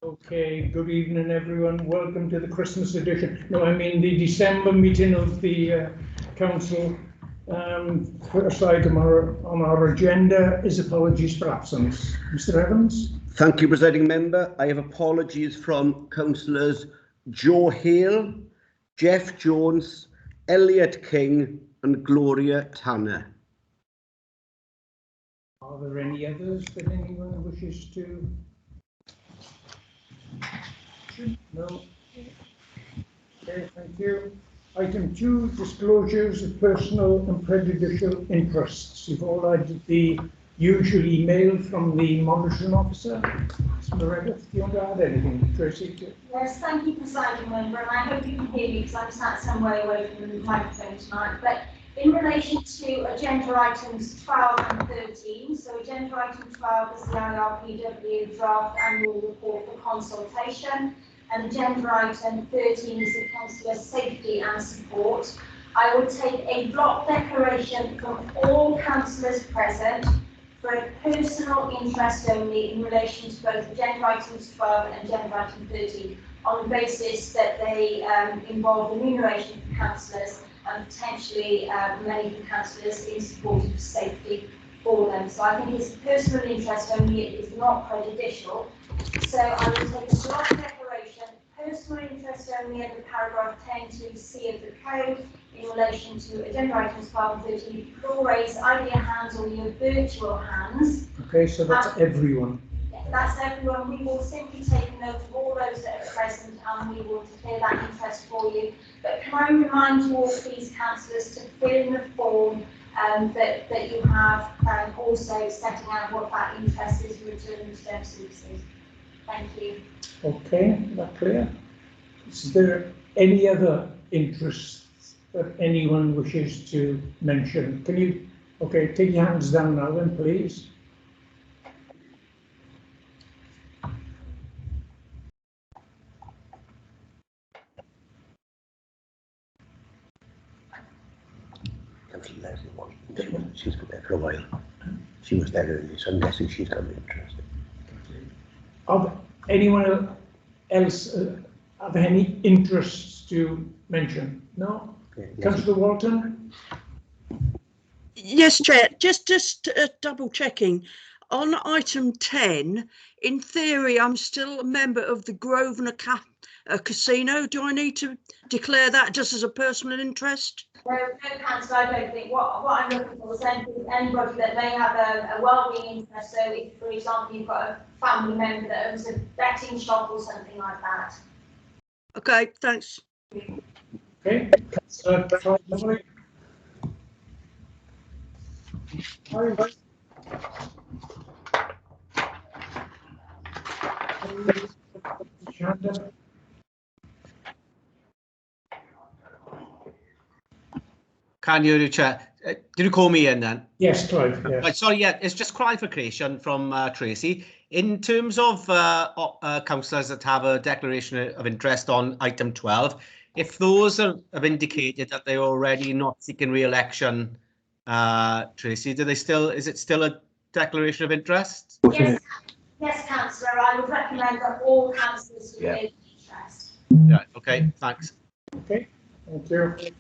Okay, good evening everyone. Welcome to the Christmas edition. No, I mean the December meeting of the Council. First item on our agenda is apologies for absence. Mr Evans. Thank you, Presiding Member. I have apologies from Councillors Joe Hale, Jeff Jones, Elliot King and Gloria Tanner. Are there any others that anyone wishes to? No. Okay, thank you. Item 2, disclosures of personal and prejudicial interests. You've all had the usual email from the monitoring officer. Meredith, do you want to add anything? Tracy? Yes, thank you, Presiding Member, and I hope you can hear me because I'm sat some way away from the microphone tonight. But in relation to agenda items 12 and 13, so agenda item 12 is the IRPW draft annual report for consultation, and agenda item 13 is the Councillor safety and support. I will take a block declaration from all councillors present for a personal interest only in relation to both agenda items 12 and agenda item 13 on the basis that they involve remuneration for councillors and potentially many of the councillors in support of safety for them. So I think it's personal interest only, it is not prejudicial. So I will take a block declaration, personal interest only under paragraph 10(2)(c) of the code in relation to agenda items 12 and 13. You can all raise either your hands or your virtual hands. Okay, so that's everyone. That's everyone. We will simply take a note of all those that are present and we will declare that interest for you. But can I remind you all, please, councillors, to fill in the form that you have also setting out what that interest is returning to them services. Thank you. Okay, is that clear? Is there any other interests that anyone wishes to mention? Can you, okay, take your hands down now then, please. She's been there for a while. She was there earlier, so I'm guessing she's going to be interested. Anyone else have any interests to mention? No? Okay, yes. Councillor Walton? Yes, Chair. Just double checking. On item 10, in theory, I'm still a member of the Grosvenor Casino. Do I need to declare that just as a personal interest? No, Councillor, I don't think. What I'm looking for is anybody that may have a well-being interest. So if, for example, you've got a family member that owns a betting shop or something like that. Okay, thanks. Okay, Can you, Chair? Did you call me in then? Yes, Clive. Yes. Right, sorry, yeah, it's just clarification from Tracy. In terms of councillors that have a declaration of interest on item 12, if those have indicated that they're already not seeking re-election, Tracy, is it still a declaration of interest? Yes, yes, Councillor. I would recommend that all councillors declare interest. Yeah. Okay. Thanks. Okay. Thank you.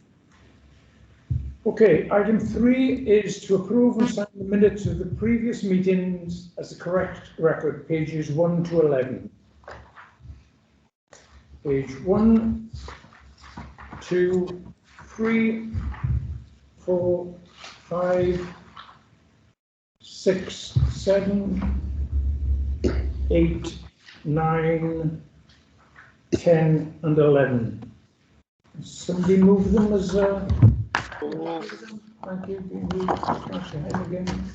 Okay, item 3 is to approve and sign the minutes of the previous meetings as a correct record, pages 1 to 11. Page 1, 2, 3, 4, 5, 6, 7, 8, 9, 10 and 11. Somebody move them as thank you. Again.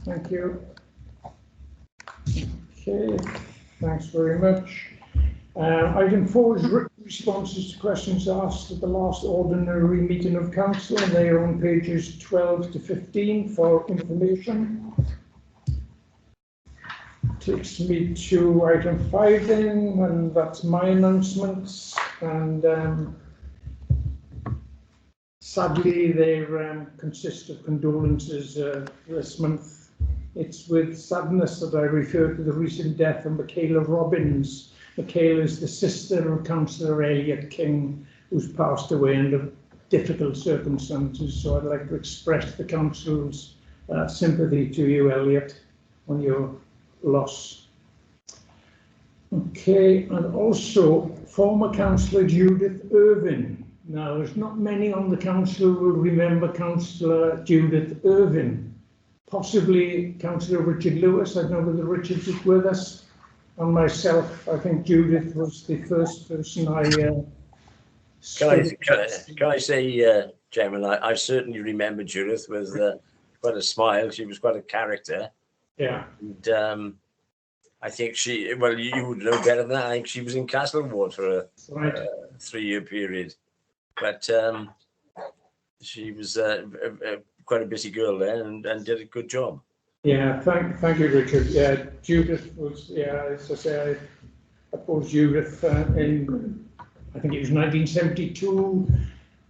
Thank you. Okay, thanks very much. Item 4 is written responses to questions asked at the last ordinary meeting of council. They are on pages 12 to 15 for information. Takes me to item 5 then, and that's my announcements. And sadly, they consist of condolences this month. It's with sadness that I refer to the recent death of Michaela Robbins, Michaela is the sister of Councillor Elliot King, who's passed away under difficult circumstances. So I'd like to express the council's sympathy to you, Elliot, on your loss. Okay, and also former Councillor Judith Irvin. Now, there's not many on the council who will remember Councillor Judith Irvin. Possibly Councillor Richard Lewis. I don't know whether Richard is with us. And myself, I think Judith was the first person I Can I say, Chairman, I certainly remember Judith with quite a smile. She was quite a character. Yeah. And I think she, well, you would know better than that. I think she was in Castlewood for a 3-year period. But she was quite a busy girl there and did a good job. Yeah, thank you, Richard. Yeah, Judith was, yeah, as I say, I opposed Judith in, I think it was 1972.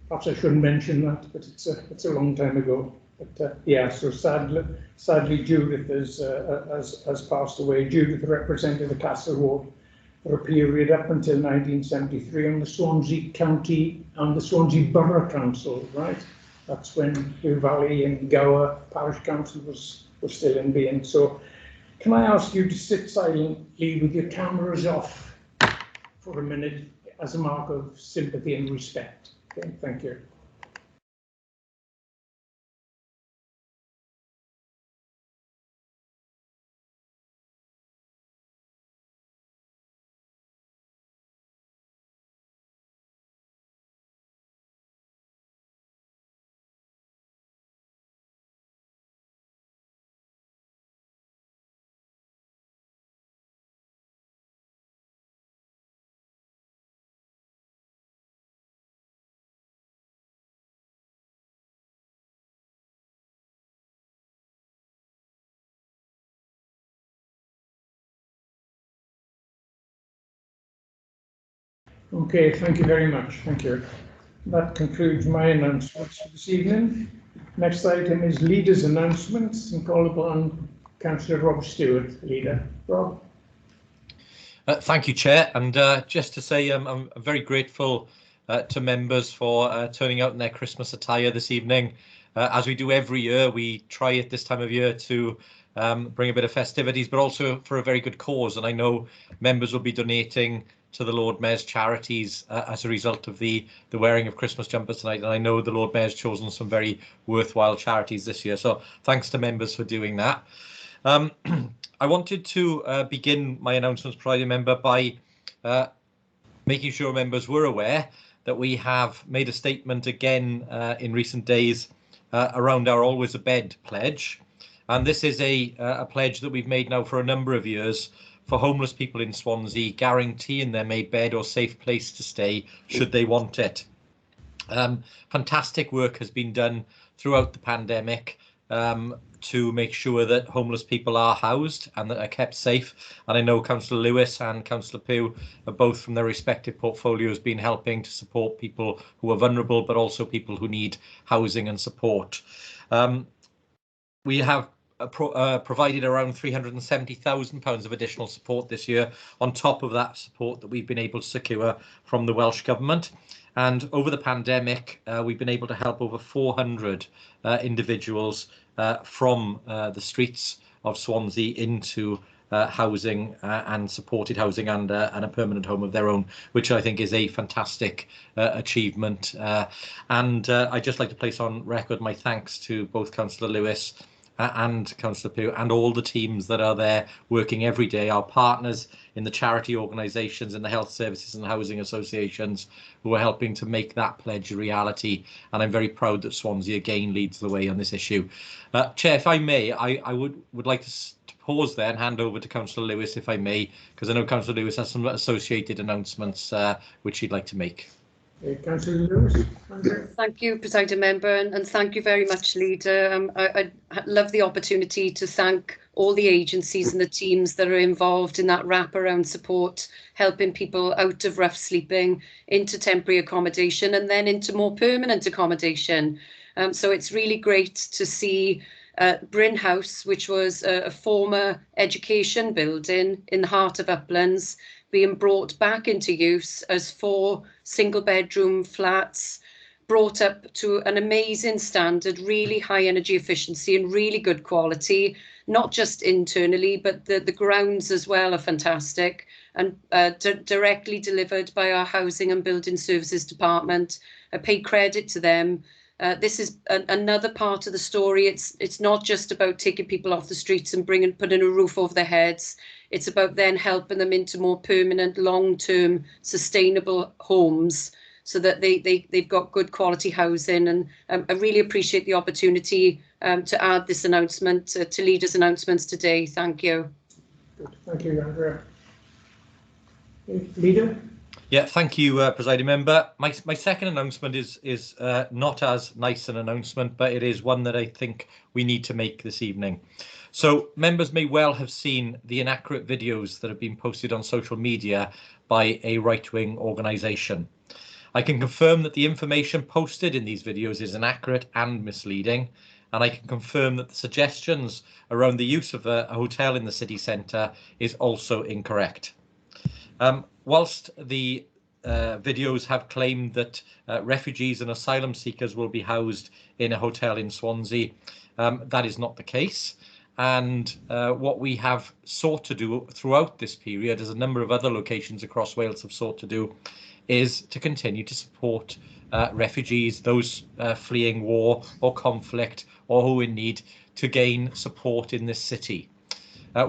Perhaps I shouldn't mention that, but it's a long time ago. But yeah, so sadly Judith has passed away. Judith represented the Castlewood for a period up until 1973 on the Swansea County and the Swansea Borough Council, right? That's when Hill Valley and Gower Parish Council was still in being. So can I ask you to sit silently with your cameras off for a minute as a mark of sympathy and respect? Okay, thank you. Okay, thank you very much. Thank you. That concludes my announcements for this evening. Next item is leaders' announcements, and call upon Councillor Rob Stewart, leader. Rob. Thank you, Chair. And just to say, I'm very grateful to members for turning out in their Christmas attire this evening. As we do every year, we try at this time of year to bring a bit of festivities, but also for a very good cause. And I know members will be donating to the Lord Mayor's charities as a result of the wearing of Christmas jumpers tonight. And I know the Lord Mayor's chosen some very worthwhile charities this year. So thanks to members for doing that. I wanted to begin my announcements, Presiding Member, by making sure members were aware that we have made a statement again in recent days around our Always a Bed pledge. And this is a pledge that we've made now for a number of years for homeless people in Swansea, guaranteeing them a bed or safe place to stay should they want it. Fantastic work has been done throughout the pandemic to make sure that homeless people are housed and that are kept safe. And I know Councillor Lewis and Councillor Pugh are both from their respective portfolios been helping to support people who are vulnerable, but also people who need housing and support. We have provided around £370,000 of additional support this year on top of that support that we've been able to secure from the Welsh Government. And over the pandemic, we've been able to help over 400 individuals from the streets of Swansea into housing and supported housing and a permanent home of their own, which I think is a fantastic achievement. And I'd just like to place on record my thanks to both Councillor Lewis and Councillor Pugh and all the teams that are there working every day, our partners in the charity organisations and the health services and housing associations who are helping to make that pledge a reality. And I'm very proud that Swansea again leads the way on this issue. Chair, if I may, I would like to pause there and hand over to Councillor Lewis, if I may, because I know Councillor Lewis has some associated announcements which she'd like to make. Councillor Lewis. Thank you, Presiding Member, and thank you very much, Leader. I love the opportunity to thank all the agencies and the teams that are involved in that wraparound support, helping people out of rough sleeping into temporary accommodation and then into more permanent accommodation. So it's really great to see Bryn House, which was a former education building in the heart of Uplands, being brought back into use as 4 single-bedroom flats, brought up to an amazing standard, really high energy efficiency and really good quality, not just internally, but the grounds as well are fantastic, and directly delivered by our Housing and Building Services Department. I pay credit to them. This is another part of the story. It's not just about taking people off the streets and putting a roof over their heads. It's about then helping them into more permanent, long-term, sustainable homes, so that they've got good quality housing. And I really appreciate the opportunity to add this announcement to leaders' announcements today. Thank you. Good. Thank you, Andrea. Leader? Yeah, thank you, Presiding Member. My second announcement is not as nice an announcement, but it is one that I think we need to make this evening. So members may well have seen the inaccurate videos that have been posted on social media by a right-wing organisation. I can confirm that the information posted in these videos is inaccurate and misleading, and I can confirm that the suggestions around the use of a hotel in the city centre is also incorrect. Whilst the videos have claimed that refugees and asylum seekers will be housed in a hotel in Swansea, that is not the case. And what we have sought to do throughout this period, as a number of other locations across Wales have sought to do, is to continue to support refugees, those fleeing war or conflict, or who in need, to gain support in this city.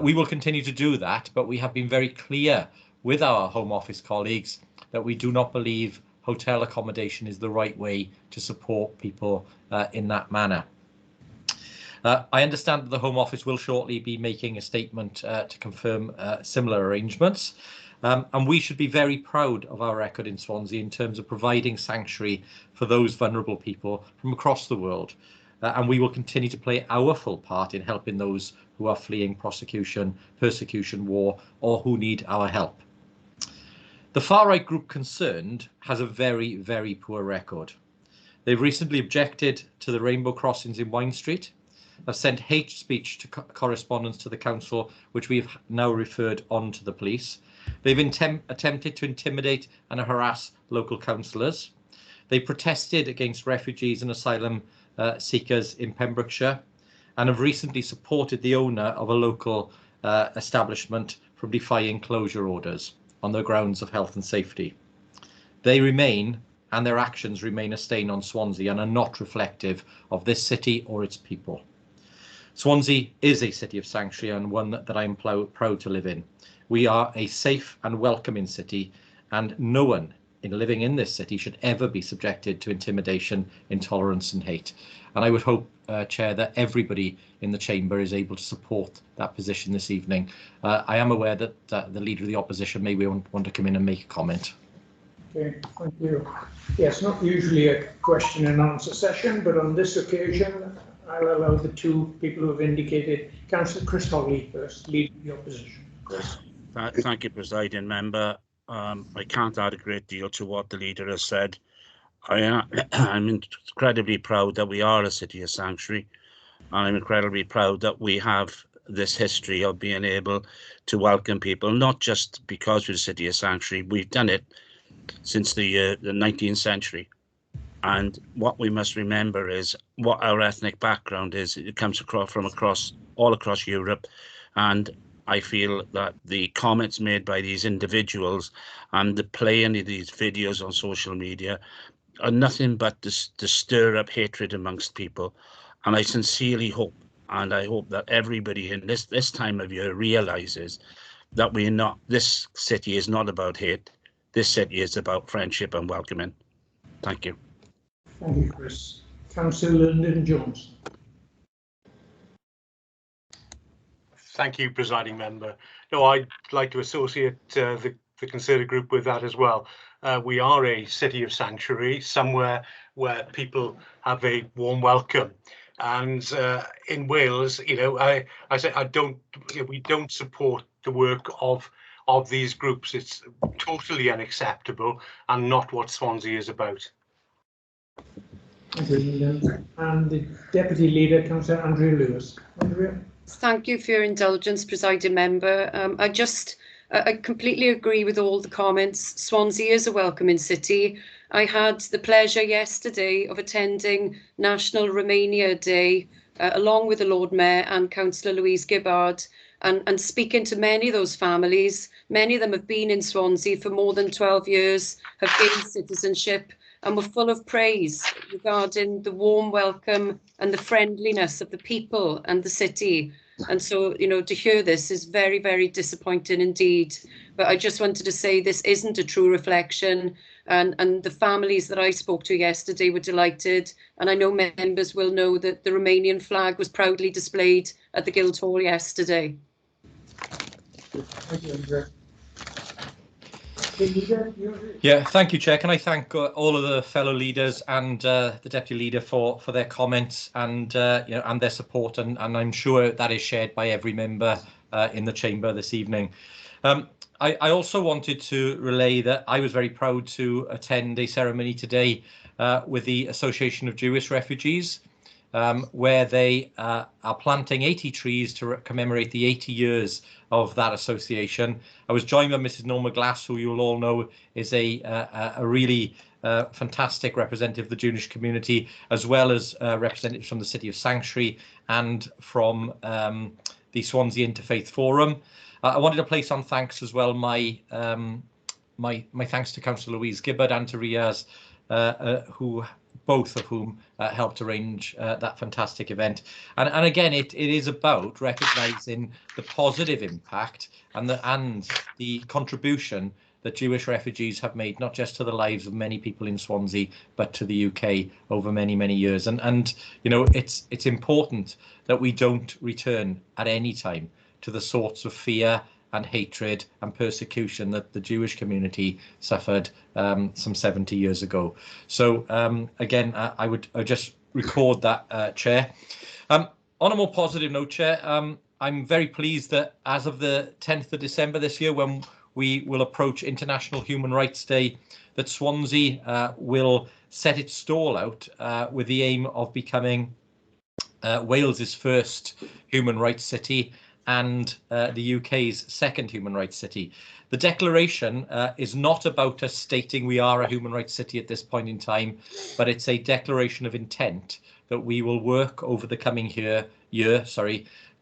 We will continue to do that, but we have been very clear with our Home Office colleagues that we do not believe hotel accommodation is the right way to support people in that manner. I understand that the Home Office will shortly be making a statement to confirm similar arrangements. And we should be very proud of our record in Swansea in terms of providing sanctuary for those vulnerable people from across the world. And we will continue to play our full part in helping those who are fleeing persecution, war, or who need our help. The far-right group concerned has a very, very poor record. They've recently objected to the rainbow crossings in Wine Street, have sent hate speech to correspondence to the council, which we've now referred on to the police. They've attempted to intimidate and harass local councillors. They protested against refugees and asylum seekers in Pembrokeshire, and have recently supported the owner of a local establishment from defying closure orders on the grounds of health and safety. They remain, and their actions remain, a stain on Swansea and are not reflective of this city or its people. Swansea is a city of sanctuary and one that I am proud to live in. We are a safe and welcoming city, and no one living in this city should ever be subjected to intimidation, intolerance and hate. And I would hope, Chair, that everybody in the chamber is able to support that position this evening. I am aware that the Leader of the Opposition may want to come in and make a comment. Okay, thank you. Yes, not usually a question and answer session, but on this occasion, I'll allow the two people who have indicated. Councillor Chris Holley first, Leader of the Opposition. Chris. Thank you, Presiding Member. I can't add a great deal to what the Leader has said. I'm incredibly proud that we are a city of sanctuary, and I'm incredibly proud that we have this history of being able to welcome people, not just because we're a city of sanctuary. We've done it since the 19th century. And what we must remember is what our ethnic background is. It comes from all across Europe, and I feel that the comments made by these individuals and the playing of these videos on social media are nothing but to stir up hatred amongst people. And I sincerely hope, and I hope that everybody in this time of year realizes that this city is not about hate. This city is about friendship and welcoming. Thank you. Thank you, Chris. Councillor Lyndon Jones. Thank you, Presiding Member. No, I'd like to associate the Conservative group with that as well. We are a city of sanctuary, somewhere where people have a warm welcome. And in Wales, I say we don't support the work of these groups. It's totally unacceptable and not what Swansea is about. Thank you, Linda. And the Deputy Leader, Councillor Andrea Lewis. Andrea? Thank you for your indulgence, presiding member. I completely agree with all the comments. Swansea is a welcoming city. I had the pleasure yesterday of attending National Romania Day along with the Lord Mayor and Councillor Louise Gibbard and speaking to many of those families. Many of them have been in Swansea for more than 12 years, have gained citizenship and were full of praise regarding the warm welcome and the friendliness of the people and the city. And so, you know, to hear this is very, very disappointing indeed. But I just wanted to say this isn't a true reflection. And the families that I spoke to yesterday were delighted. And I know members will know that the Romanian flag was proudly displayed at the Guildhall yesterday. Thank you, Andrea. Yeah, thank you, Chair. Can I thank all of the fellow leaders and the Deputy Leader for their comments and and their support, and I'm sure that is shared by every member in the chamber this evening. I also wanted to relay that I was very proud to attend a ceremony today with the Association of Jewish Refugees, where they are planting 80 trees to commemorate the 80 years of that association. I was joined by Mrs. Norma Glass, who you'll all know is a really fantastic representative of the Jewish community, as well as representatives from the City of Sanctuary and from the Swansea Interfaith Forum. I wanted to place on thanks as well my thanks to Councillor Louise Gibbard and to Riaz, both of whom helped arrange that fantastic event. And again, it is about recognising the positive impact and the contribution that Jewish refugees have made, not just to the lives of many people in Swansea, but to the UK over many, many years. And you know, it's important that we don't return at any time to the sorts of fear and hatred and persecution that the Jewish community suffered some 70 years ago. So again, I would just record that, Chair. On a more positive note, Chair, I'm very pleased that as of the 10th of December this year, when we will approach International Human Rights Day, that Swansea will set its stall out with the aim of becoming Wales's first human rights city and the UK's second human rights city. The declaration is not about us stating we are a human rights city at this point in time, but it's a declaration of intent that we will work over the coming year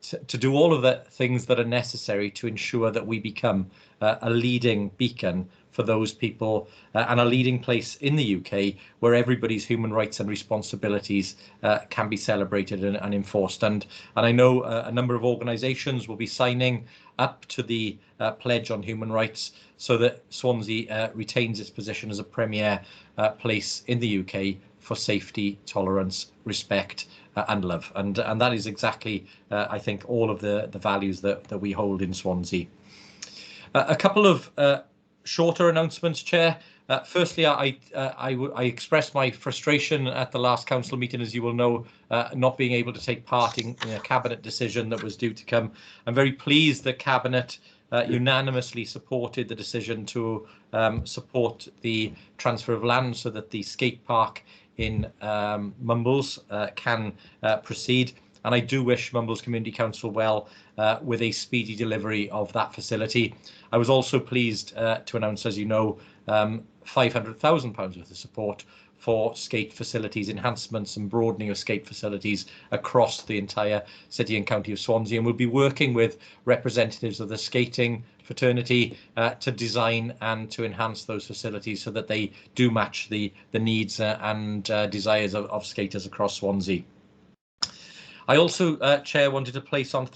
to do all of the things that are necessary to ensure that we become a leading beacon for those people and a leading place in the UK where everybody's human rights and responsibilities can be celebrated and enforced. And I know a number of organisations will be signing up to the pledge on human rights so that Swansea retains its position as a premier place in the UK for safety, tolerance, respect and love. And that is exactly, I think, all of the values that we hold in Swansea. A couple of shorter announcements, Chair. Firstly, I expressed my frustration at the last council meeting, as you will know, not being able to take part in a cabinet decision that was due to come. I'm very pleased that cabinet unanimously supported the decision to support the transfer of land so that the skate park in Mumbles can proceed. And I do wish Mumbles Community Council well with a speedy delivery of that facility. I was also pleased to announce, as you know, £500,000 worth of support for skate facilities, enhancements and broadening of skate facilities across the entire city and county of Swansea. And we'll be working with representatives of the skating fraternity to design and to enhance those facilities so that they do match the needs and desires of skaters across Swansea. I also, Chair, wanted to place on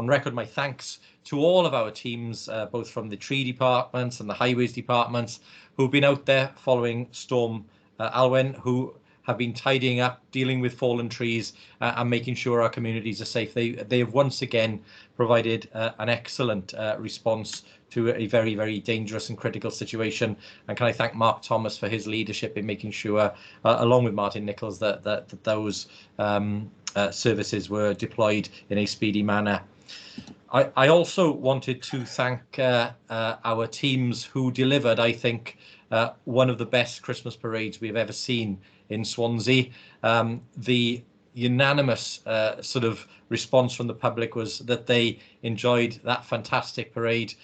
record my thanks to all of our teams, both from the tree departments and the highways departments, who've been out there following Storm Alwen, who have been tidying up, dealing with fallen trees and making sure our communities are safe. They have once again provided an excellent response to a very, very dangerous and critical situation. And can I thank Mark Thomas for his leadership in making sure, along with Martin Nichols, that those services were deployed in a speedy manner. I also wanted to thank our teams who delivered, I think, one of the best Christmas parades we've ever seen in Swansea. The unanimous sort of response from the public was that they enjoyed that fantastic parade.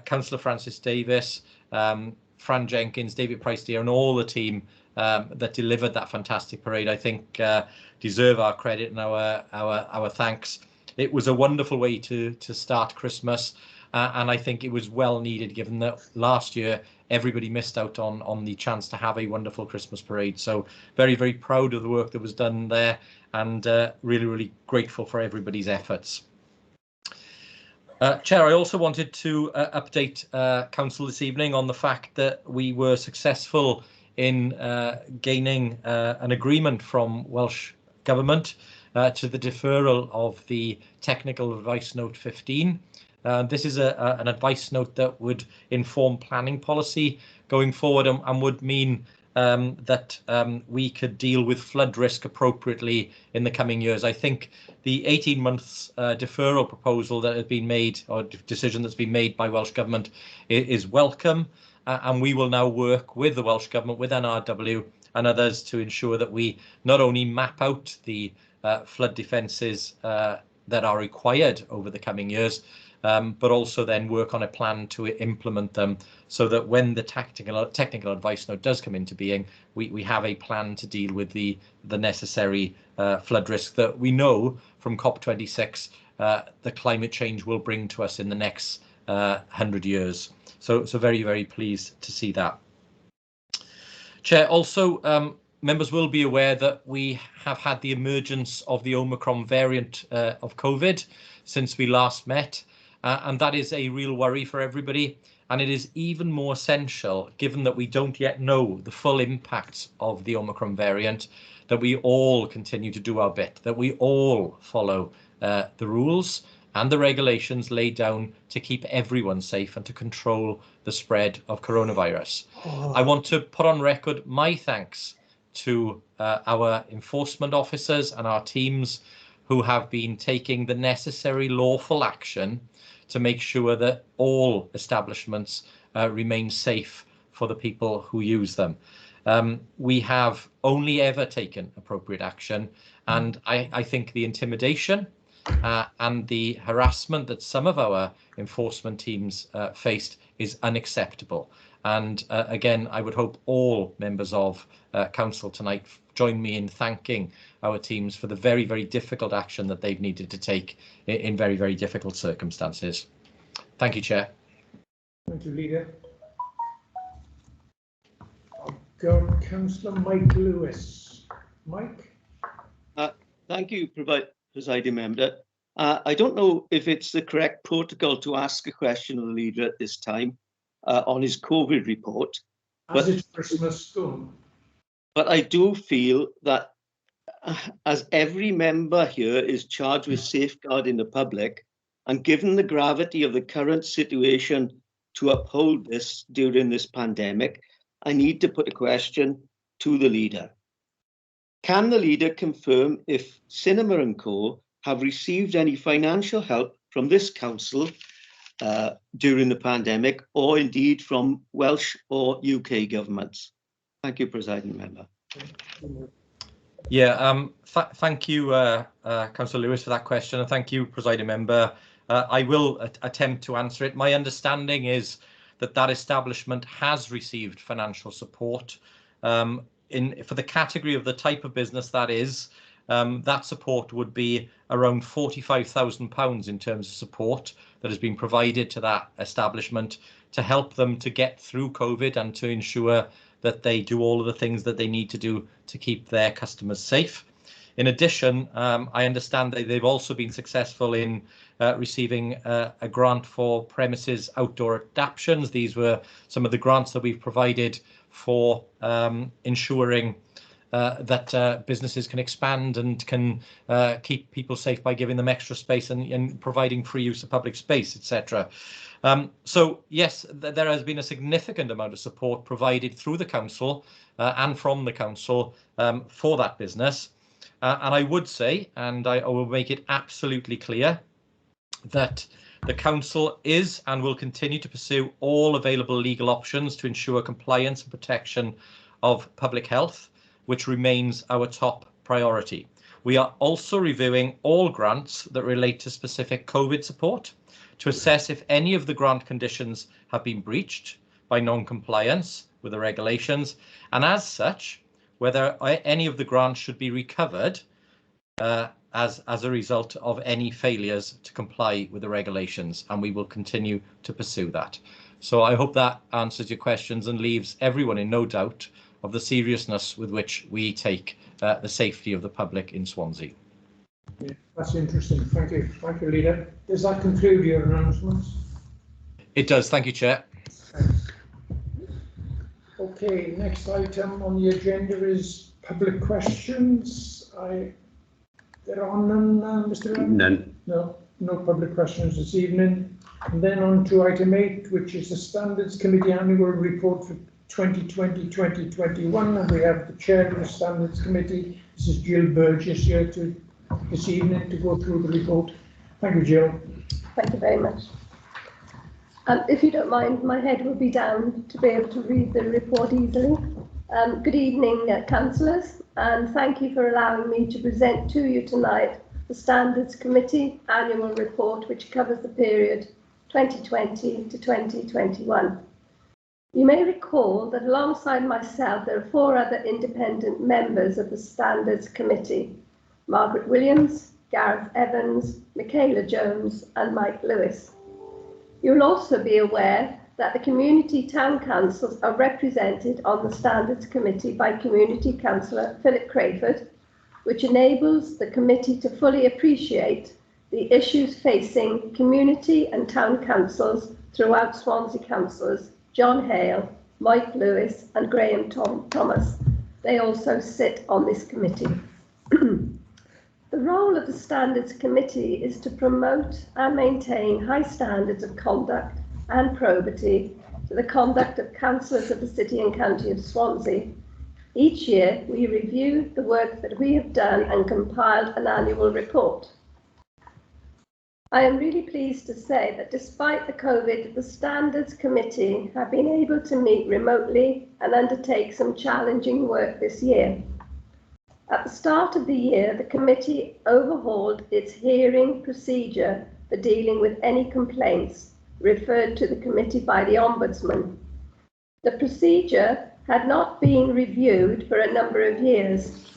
Councillor Francis Davis, Fran Jenkins, David Price Deer, and all the team that delivered that fantastic parade, I think deserve our credit and our thanks. It was a wonderful way to start Christmas, and I think it was well needed, given that last year everybody missed out on the chance to have a wonderful Christmas parade. So very, very proud of the work that was done there, and really, really grateful for everybody's efforts. Chair, I also wanted to update Council this evening on the fact that we were successful in gaining an agreement from Welsh Government to the deferral of the Technical Advice Note 15. This is an advice note that would inform planning policy going forward and would mean that we could deal with flood risk appropriately in the coming years. I think the 18 months deferral proposal that has been made, or decision that's been made by Welsh Government, is welcome, and we will now work with the Welsh Government, with NRW and others, to ensure that we not only map out the flood defences that are required over the coming years, but also then work on a plan to implement them, so that when the technical advice note does come into being, we have a plan to deal with the necessary flood risk that we know from COP26 the climate change will bring to us in the next 100 years. So very, very pleased to see that. Chair, also members will be aware that we have had the emergence of the Omicron variant of COVID since we last met. And that is a real worry for everybody. And it is even more essential, given that we don't yet know the full impacts of the Omicron variant, that we all continue to do our bit, that we all follow the rules and the regulations laid down to keep everyone safe and to control the spread of coronavirus. I want to put on record my thanks to our enforcement officers and our teams who have been taking the necessary lawful action to make sure that all establishments remain safe for the people who use them. We have only ever taken appropriate action, and I think the intimidation and the harassment that some of our enforcement teams faced is unacceptable. And again, I would hope all members of Council tonight join me in thanking our teams for the very, very difficult action that they've needed to take in very, very difficult circumstances. Thank you, Chair. Thank you, Leader. I've got Councillor Mike Lewis. Mike? Thank you, Presiding Member. I don't know if it's the correct protocol to ask a question of the Leader at this time on his COVID report. As it's Christmas done. But I do feel that as every member here is charged with safeguarding the public, and given the gravity of the current situation to uphold this during this pandemic, I need to put a question to the Leader. Can the Leader confirm if Cinema & Co have received any financial help from this Council during the pandemic, or indeed from Welsh or UK governments? Thank you, Presiding Member. Yeah, thank you, Councillor Lewis, for that question, and thank you, Presiding Member. I will attempt to answer it. My understanding is that that establishment has received financial support for the category of the type of business that is. That support would be around £45,000 in terms of support that has been provided to that establishment to help them to get through COVID and to ensure that they do all of the things that they need to do to keep their customers safe. In addition, I understand that they've also been successful in receiving a grant for premises outdoor adaptations. These were some of the grants that we've provided for ensuring that businesses can expand and can keep people safe by giving them extra space and providing free use of public space, etc. So yes, there has been a significant amount of support provided through the Council and from the Council for that business. And I would say, and I will make it absolutely clear, that the Council is and will continue to pursue all available legal options to ensure compliance and protection of public health. which remains our top priority. We are also reviewing all grants that relate to specific COVID support to assess if any of the grant conditions have been breached by non-compliance with the regulations, and as such, whether any of the grants should be recovered as a result of any failures to comply with the regulations, and we will continue to pursue that. So I hope that answers your questions and leaves everyone in no doubt of the seriousness with which we take the safety of the public in Swansea. Yeah, that's interesting. Thank you, Leader. Does that conclude your announcements? It does. Thank you, Chair. Thanks. Okay, next item on the agenda is public questions. There are none, Mr. Irvin? None. No public questions this evening. And then on to item 8, which is the Standards Committee Annual Report for 2020-2021, and we have the Chair of the Standards Committee, Mrs. Jill Burgess, here this evening to go through the report. Thank you, Jill. Thank you very much. If you don't mind, my head will be down to be able to read the report easily. Good evening, councillors, and thank you for allowing me to present to you tonight the Standards Committee Annual Report, which covers the period 2020 to 2021. You may recall that alongside myself, there are 4 other independent members of the Standards Committee: Margaret Williams, Gareth Evans, Michaela Jones, and Mike Lewis. You'll also be aware that the Community Town Councils are represented on the Standards Committee by Community Councillor Philip Crayford, which enables the committee to fully appreciate the issues facing community and town councils throughout Swansea councillors John Hale, Mike Lewis and Graham Thomas. They also sit on this committee. The role of the Standards Committee is to promote and maintain high standards of conduct and probity to the conduct of councillors of the City and County of Swansea. Each year we review the work that we have done and compiled an annual report. I am really pleased to say that despite the COVID, the Standards Committee have been able to meet remotely and undertake some challenging work this year. At the start of the year, the committee overhauled its hearing procedure for dealing with any complaints referred to the committee by the Ombudsman. The procedure had not been reviewed for a number of years,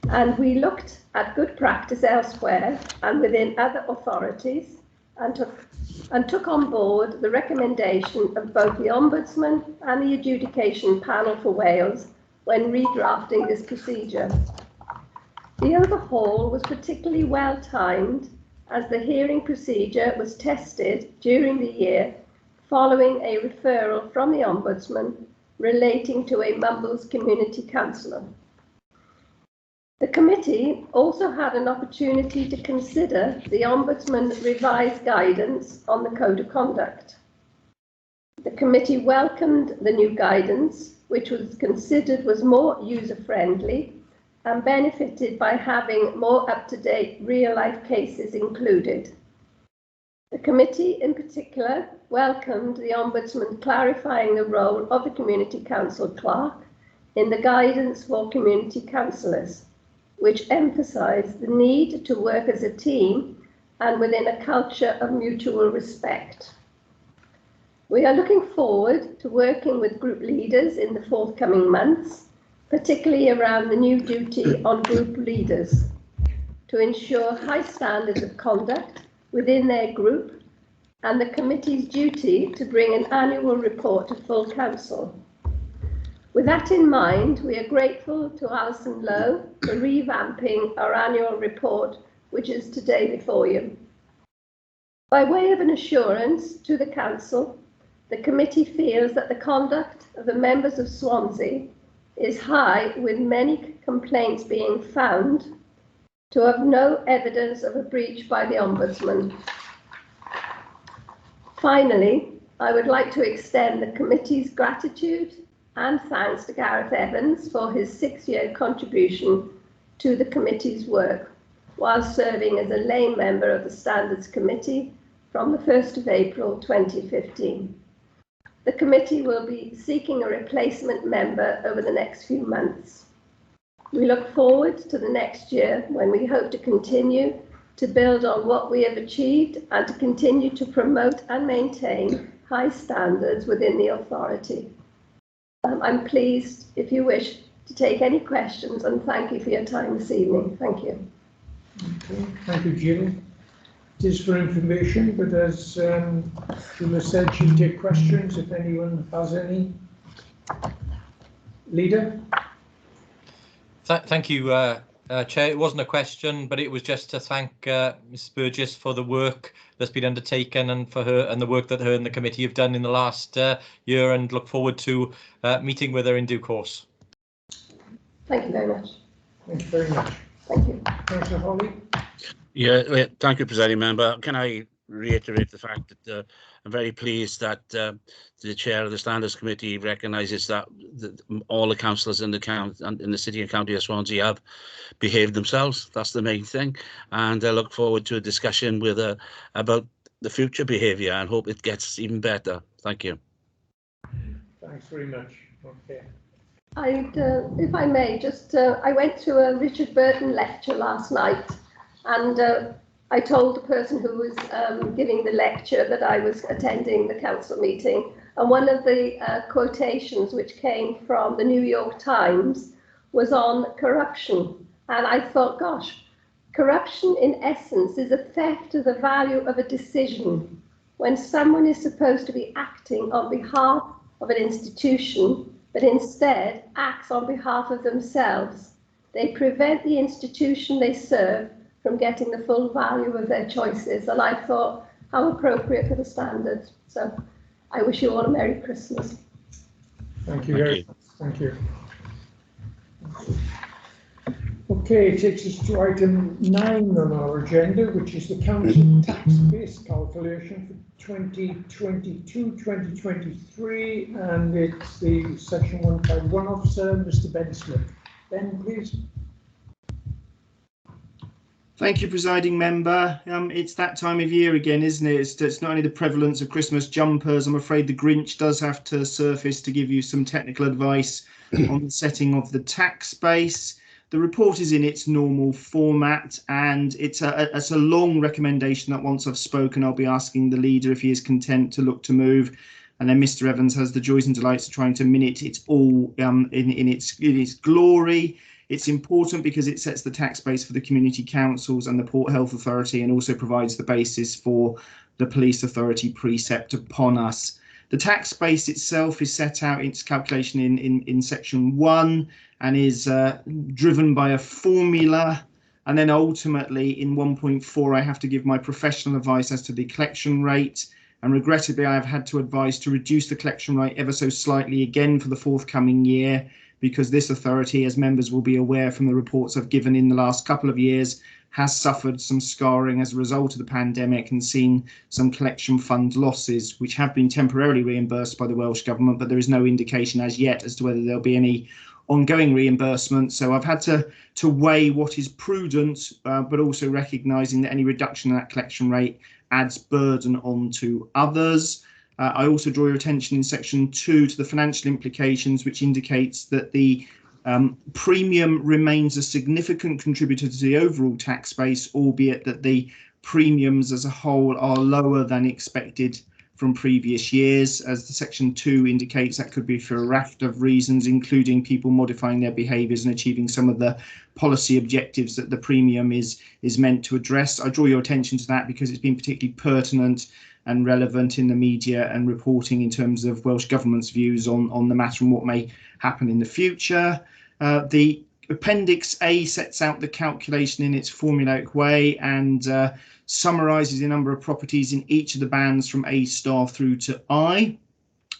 and we looked at good practice elsewhere and within other authorities and took on board the recommendation of both the Ombudsman and the Adjudication Panel for Wales when redrafting this procedure. The overhaul was particularly well timed as the hearing procedure was tested during the year following a referral from the Ombudsman relating to a Mumbles community councillor. The committee also had an opportunity to consider the Ombudsman revised guidance on the Code of Conduct. The committee welcomed the new guidance, which was considered was more user-friendly and benefited by having more up-to-date real-life cases included. The committee in particular welcomed the Ombudsman clarifying the role of the Community Council clerk in the guidance for community councillors, which emphasised the need to work as a team and within a culture of mutual respect. We are looking forward to working with group leaders in the forthcoming months, particularly around the new duty on group leaders, to ensure high standards of conduct within their group and the committee's duty to bring an annual report to full council. With that in mind, we are grateful to Alison Lowe for revamping our annual report, which is today before you. By way of an assurance to the council, the committee feels that the conduct of the members of Swansea is high, with many complaints being found to have no evidence of a breach by the Ombudsman. Finally, I would like to extend the committee's gratitude and thanks to Gareth Evans for his 6-year contribution to the committee's work while serving as a lay member of the Standards Committee from the 1st of April 2015. The committee will be seeking a replacement member over the next few months. We look forward to the next year when we hope to continue to build on what we have achieved and to continue to promote and maintain high standards within the authority. I'm pleased, if you wish, to take any questions, and thank you for your time this evening. Thank you. Okay, thank you, Judith. It is for information, but as Sheila said, she'll take questions if anyone has any. Leader? Thank you, Chair. It wasn't a question, but it was just to thank Ms Burgess for the work that's been undertaken and for her and the work that her and the committee have done in the last year, and look forward to meeting with her in due course. Thank you very much. Thank you very much. Thank you. Councillor Holly? Yeah, thank you, Presiding Member. Can I reiterate the fact that I'm very pleased that the chair of the Standards Committee recognises that all the councillors in the city and county of Swansea have behaved themselves. That's the main thing, and I look forward to a discussion with her about the future behaviour and hope it gets even better. Thank you. Thanks very much. Okay. If I may, I went to a Richard Burton lecture last night, and I told the person who was giving the lecture that I was attending the council meeting, and one of the quotations which came from the New York Times was on corruption. And I thought, gosh, corruption in essence is a theft of the value of a decision. When someone is supposed to be acting on behalf of an institution, but instead acts on behalf of themselves, they prevent the institution they serve from getting the full value of their choices. And I thought, how appropriate for the standards. So I wish you all a Merry Christmas. Thank you very much. Thank you. Okay, it takes us to item 9 on our agenda, which is the council tax base calculation for 2022-2023, and it's the Section 151 officer, Mr. Ben Smith. Ben, please. Thank you, Presiding Member. It's that time of year again, isn't it? It's not only the prevalence of Christmas jumpers. I'm afraid the Grinch does have to surface to give you some technical advice on the setting of the tax base. The report is in its normal format, and it's a long recommendation that once I've spoken, I'll be asking the leader if he is content to look to move. And then Mr. Evans has the joys and delights of trying to minute it all in its glory. It's important because it sets the tax base for the community councils and the Port Health Authority, and also provides the basis for the police authority precept upon us. The tax base itself is set out in its calculation in section 1 and is driven by a formula. And then ultimately in 1.4, I have to give my professional advice as to the collection rate. And regrettably, I have had to advise to reduce the collection rate ever so slightly again for the forthcoming year, because this authority, as members will be aware from the reports I've given in the last couple of years, has suffered some scarring as a result of the pandemic and seen some collection fund losses, which have been temporarily reimbursed by the Welsh Government, but there is no indication as yet as to whether there'll be any ongoing reimbursement. So I've had to weigh what is prudent, but also recognising that any reduction in that collection rate adds burden onto others. I also draw your attention in section 2 to the financial implications, which indicates that the premium remains a significant contributor to the overall tax base, albeit that the premiums as a whole are lower than expected from previous years. As the section 2 indicates, that could be for a raft of reasons, including people modifying their behaviours and achieving some of the policy objectives that the premium is meant to address. I draw your attention to that because it's been particularly pertinent and relevant in the media and reporting in terms of Welsh Government's views on the matter and what may happen in the future. The Appendix A sets out the calculation in its formulaic way and summarises the number of properties in each of the bands from A star through to I.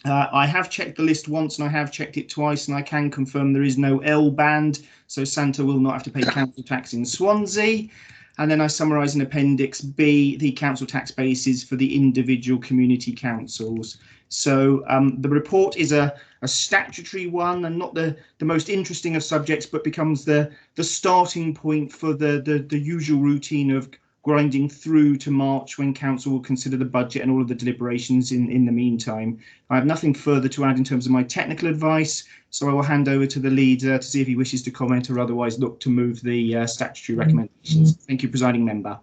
I have checked the list once and I have checked it twice, and I can confirm there is no L band, so Santa will not have to pay council tax in Swansea. And then I summarise in Appendix B the council tax bases for the individual community councils. So the report is a statutory one and not the most interesting of subjects, but becomes the starting point for the usual routine of grinding through to March when council will consider the budget and all of the deliberations in the meantime. I have nothing further to add in terms of my technical advice, so I will hand over to the leader to see if he wishes to comment or otherwise look to move the statutory recommendations. Thank you, presiding member.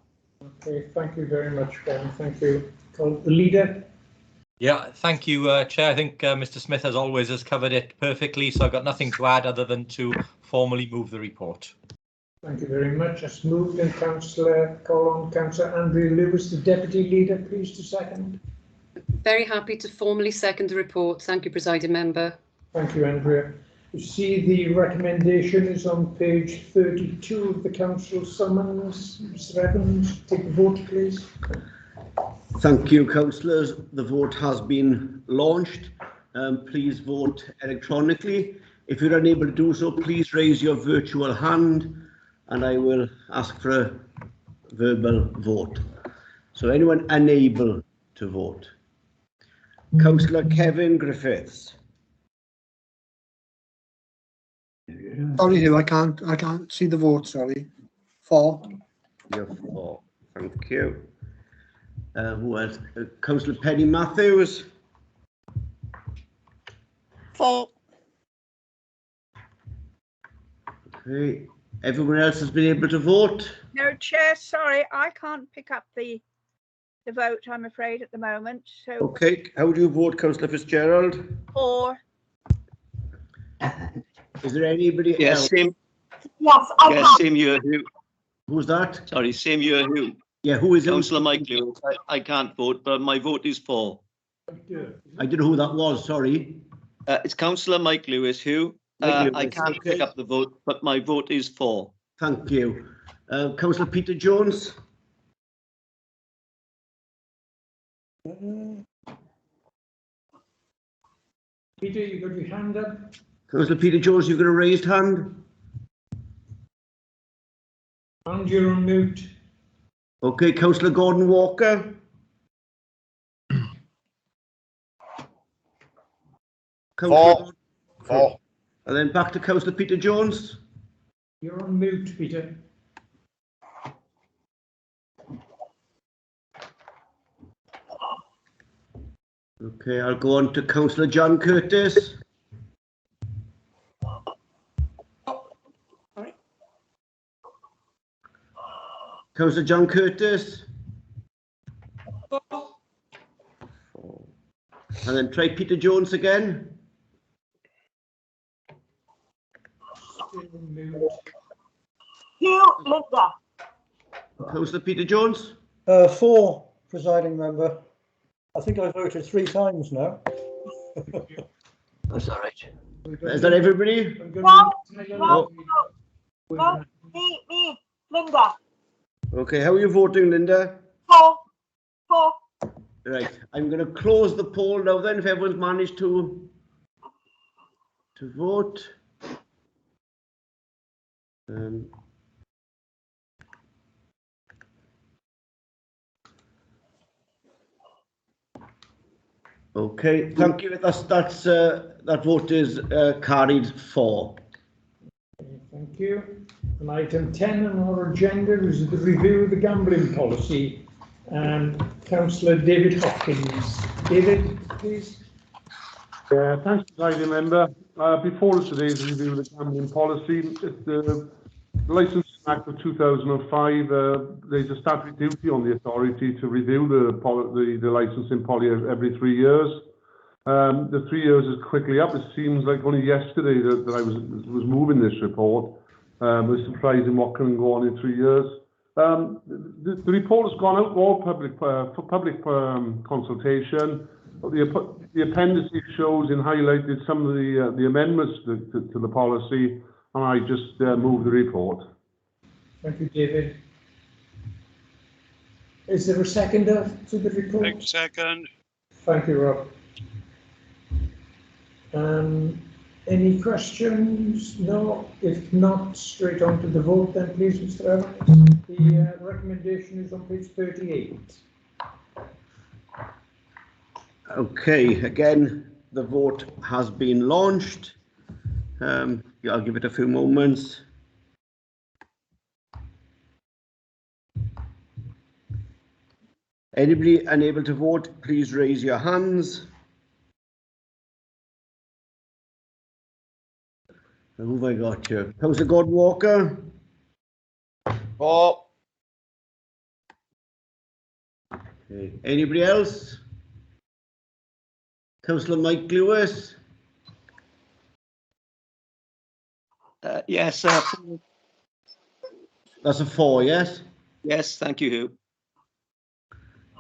Okay, thank you very much, Ben. Thank you. The leader. Yeah, thank you, Chair. I think Mr. Smith, as always, has covered it perfectly, so I've got nothing to add other than to formally move the report. Thank you very much. That's moved, and Councillor, call on Councillor Andrea Lewis, the Deputy Leader, please to second. Very happy to formally second the report. Thank you, presiding member. Thank you, Andrea. You see the recommendation is on page 32 of the council summons. Mr. Evans, take the vote, please. Thank you, councillors. The vote has been launched. Please vote electronically. If you're unable to do so, please raise your virtual hand and I will ask for a verbal vote. So anyone unable to vote? Councillor Kevin Griffiths. Sorry, Hugh, I can't see the vote, sorry. 4. You're 4. Thank you. Who else? Councillor Penny Matthews. 4. Okay. Everyone else has been able to vote? No, Chair, sorry, I can't pick up the vote, I'm afraid, at the moment. So. Okay. How do you vote, Councillor Fitzgerald? 4. Is there anybody else? Same. Yes, I Yes, can. same here, Hugh. Who's that? Sorry, same here, Hugh. Yeah, who is it? Councillor Mike Lewis. I can't vote, but my vote is 4. I didn't know who that was, sorry. It's Councillor Mike Lewis, Hugh. I can't pick up the vote, but my vote is 4. Thank you. Councillor Peter Jones. Peter, you got your hand up? Councillor Peter Jones, you've got a raised hand? And you're on mute. Okay, Councillor Gordon Walker. Four. And then back to Councillor Peter Jones. You're on mute, Peter. Okay, I'll go on to Councillor John Curtis. Councillor John Curtis. And then try Peter Jones again. Hugh Linda. Councillor Peter Jones. 4, presiding member. I think I voted 3 times now. That's all right. Is that everybody? No, me, Linda. Okay, how are you voting, Linda? 4. Right, I'm going to close the poll now then, if everyone's managed to vote. Okay, thank you. That vote is carried 4. Thank you. And item 10 on our agenda is the review of the gambling policy. Councillor David Hopkins. David, please. Thanks, presiding member. Before us today is a review of the gambling policy. It's the Licensing Act of 2005. There's a statutory duty on the authority to review the licensing policy every 3 years. The 3 years is quickly up. It seems like only yesterday that I was moving this report. It's surprising what can go on in 3 years. The report has gone out for public consultation. The appendices shows and highlighted some of the amendments to the policy, and I just moved the report. Thank you, David. Is there a seconder to the report? Second. Thank you, Rob. Any questions? No. If not, straight on to the vote then, please, Mr. Evans. The recommendation is on page 38. Okay, again, the vote has been launched. I'll give it a few moments. Anybody unable to vote, please raise your hands. Who have I got here? Councillor Gordon Walker. For. Okay. Anybody else? Councillor Mike Lewis. Yes. That's a 4, yes? Yes, thank you.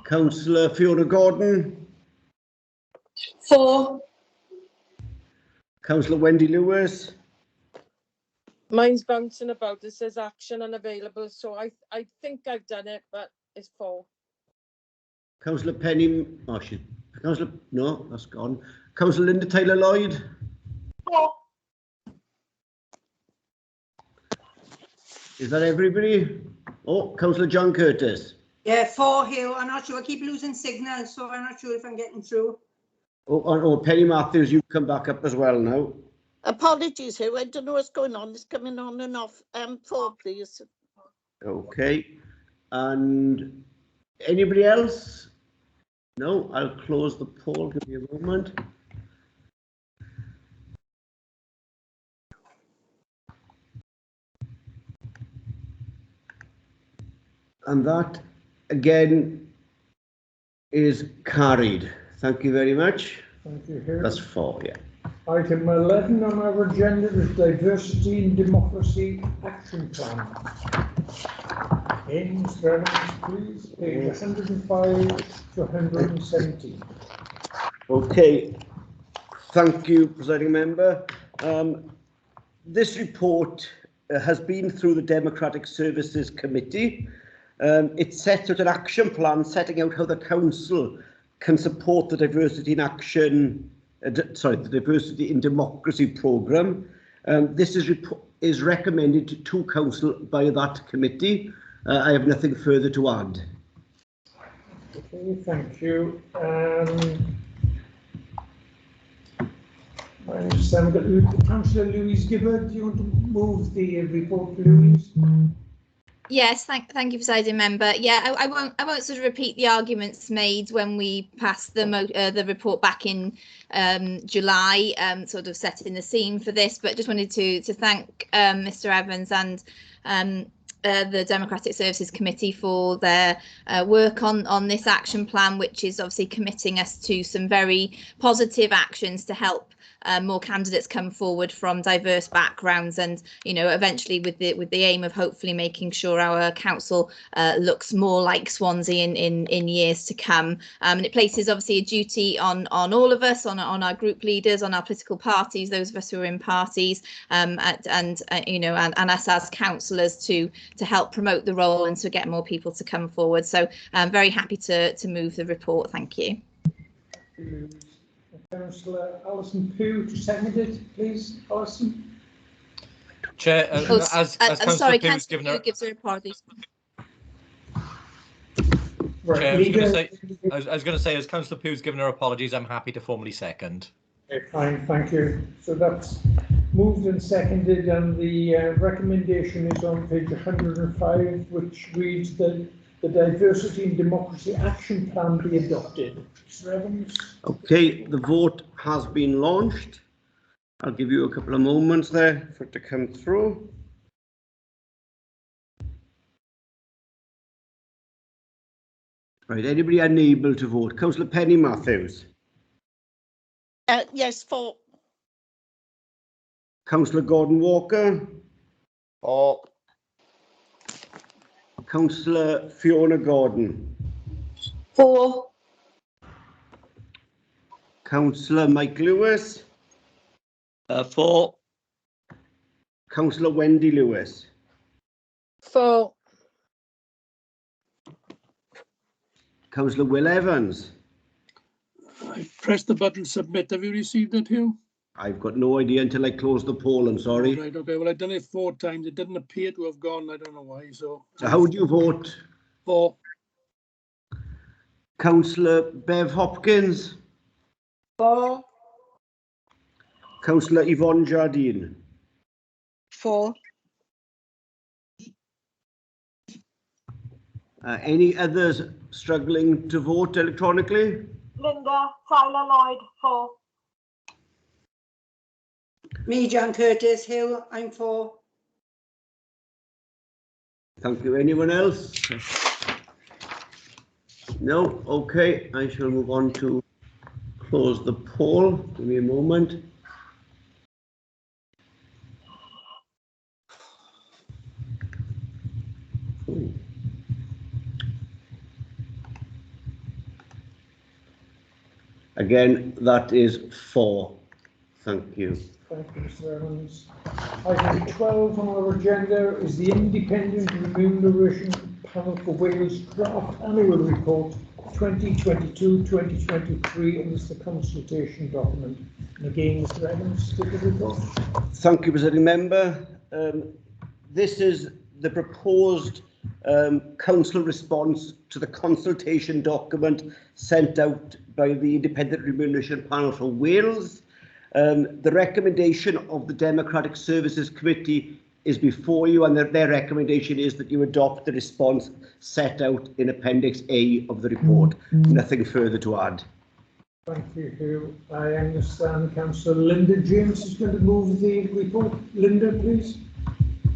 Councillor Fiona Gordon. 4. Councillor Wendy Lewis. Mine's bouncing about. It says action unavailable, so I think I've done it, but it's 4. Councillor Penny. Oh, Councillor. No, that's gone. Councillor Linda Taylor Lloyd. 4. Is that everybody? Oh, Councillor John Curtis. Yeah, 4 here. I'm not sure. I keep losing signal, so I'm not sure if I'm getting through. Oh, Penny Matthews, you come back up as well now. Apologies, Hugh. I don't know what's going on. It's coming on and off. 4, please. Okay. And anybody else? No, I'll close the poll. Give me a moment. And that, again, is carried. Thank you very much. Thank you, Hugh. That's 4, yeah. Item 11 on our agenda is Diversity and Democracy Action Plan. In Mr. Evans, please, page 105 to 117. Okay. Thank you, Presiding Member. This report has been through the Democratic Services Committee. It sets out an action plan setting out how the Council can support the Diversity in Action, the Diversity in Democracy programme. This is recommended to Council by that committee. I have nothing further to add. Okay, thank you. I understand that Councillor Louise Gibbard, do you want to move the report, Louise? Yes, thank you, Presiding Member. Yeah, I won't sort of repeat the arguments made when we passed the report back in July, sort of setting the scene for this. But just wanted to thank Mr. Evans and the Democratic Services Committee for their work on this action plan, which is obviously committing us to some very positive actions to help more candidates come forward from diverse backgrounds, and eventually with the aim of hopefully making sure our council looks more like Swansea in years to come. And it places obviously a duty on all of us, on our group leaders, on our political parties, those of us who are in parties, and us as councillors to help promote the role and to get more people to come forward. So I'm very happy to move the report. Thank you. Councillor Alison Pugh to second it, please. Alison. Chair, as Councillor Pugh's given her apologies. Chair, I was going to say, as Councillor Pugh's given her apologies, I'm happy to formally second. Okay, fine, thank you. So that's moved and seconded, and the recommendation is on page 105, which reads that the Diversity and Democracy Action Plan be adopted. Mr. Evans? Okay, the vote has been launched. I'll give you a couple of moments there for it to come through. Right, anybody unable to vote? Councillor Penny Matthews. Yes, 4. Councillor Gordon Walker. 4. Councillor Fiona Gordon. 4. Councillor Mike Lewis. 4. Councillor Wendy Lewis. 4. Councillor Will Evans. I've pressed the button submit. Have you received it, Hugh? I've got no idea until I close the poll, I'm sorry. Right, okay, well, I've done it 4 times. It didn't appear to have gone. I don't know why, so how would you vote? 4. Councillor Bev Hopkins. 4. Councillor Yvonne Jardine. 4. Any others struggling to vote electronically? Linda, Tyler Lloyd, 4. Me, John Curtis Hill, I'm 4. Thank you. Anyone else? No? Okay, I shall move on to close the poll. Give me a moment. Again, that is 4. Thank you. Thank you, Mr. Evans. Item 12 on our agenda is the Independent Remuneration Panel for Wales Draft Annual Report 2022-2023, and it's the consultation document. And again, Mr. Evans, take the report. Thank you, Presiding Member. This is the proposed council response to the consultation document sent out by the Independent Remuneration Panel for Wales. The recommendation of the Democratic Services Committee is before you, and their recommendation is that you adopt the response set out in Appendix A of the report. Nothing further to add. Thank you, Hugh. I understand Councillor Linda James is going to move the report. Linda, please.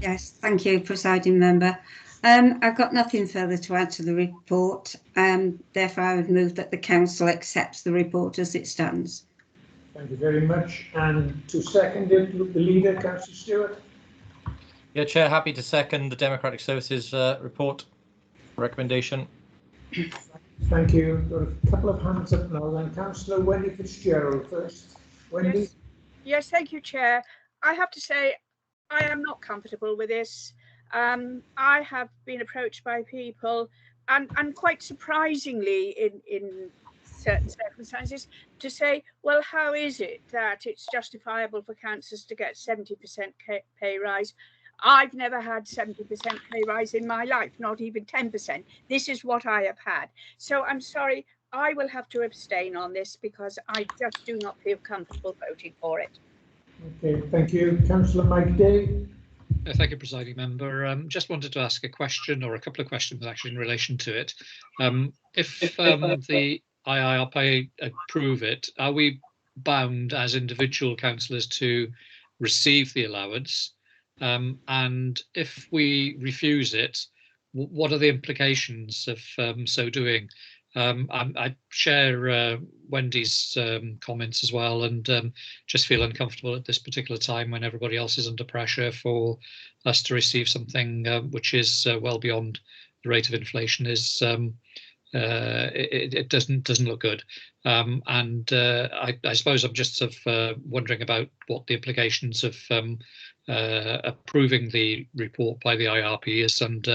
Yes, thank you, Presiding Member. I've got nothing further to add to the report. Therefore, I would move that the Council accepts the report as it stands. Thank you very much. And to second it, the leader, Councillor Stewart. Yeah, Chair, happy to second the Democratic Services report recommendation. Thank you. Got a couple of hands up now then. Councillor Wendy Fitzgerald first. Wendy? Yes, thank you, Chair. I have to say, I am not comfortable with this. I have been approached by people, and quite surprisingly in certain circumstances, to say, well, how is it that it's justifiable for councillors to get 70% pay rise? I've never had 70% pay rise in my life, not even 10%. This is what I have had. So I'm sorry, I will have to abstain on this because I just do not feel comfortable voting for it. Okay, thank you. Councillor Mike Day. Thank you, Presiding Member. Just wanted to ask a question, or a couple of questions actually, in relation to it. If the IIRP approve it, are we bound as individual councillors to receive the allowance? And if we refuse it, what are the implications of so doing? I share Wendy's comments as well, and just feel uncomfortable at this particular time when everybody else is under pressure for us to receive something which is well beyond the rate of inflation. It doesn't look good, and I suppose I'm just sort of wondering about what the implications of approving the report by the IRP is, and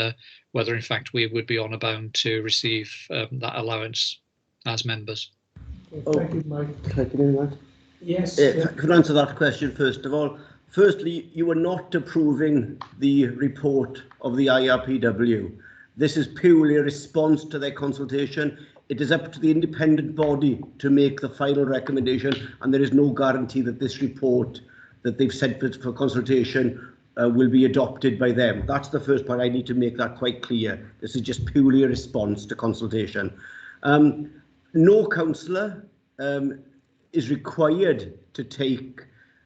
whether in fact we would be honour bound to receive that allowance as members. Thank you, Mike. Can I come in that? Yes. Could I answer that question first of all? Firstly, you are not approving the report of the IRPW. This is purely a response to their consultation. It is up to the independent body to make the final recommendation, and there is no guarantee that this report that they've sent for consultation will be adopted by them. That's the first point. I need to make that quite clear. This is just purely a response to consultation. No councillor is required to take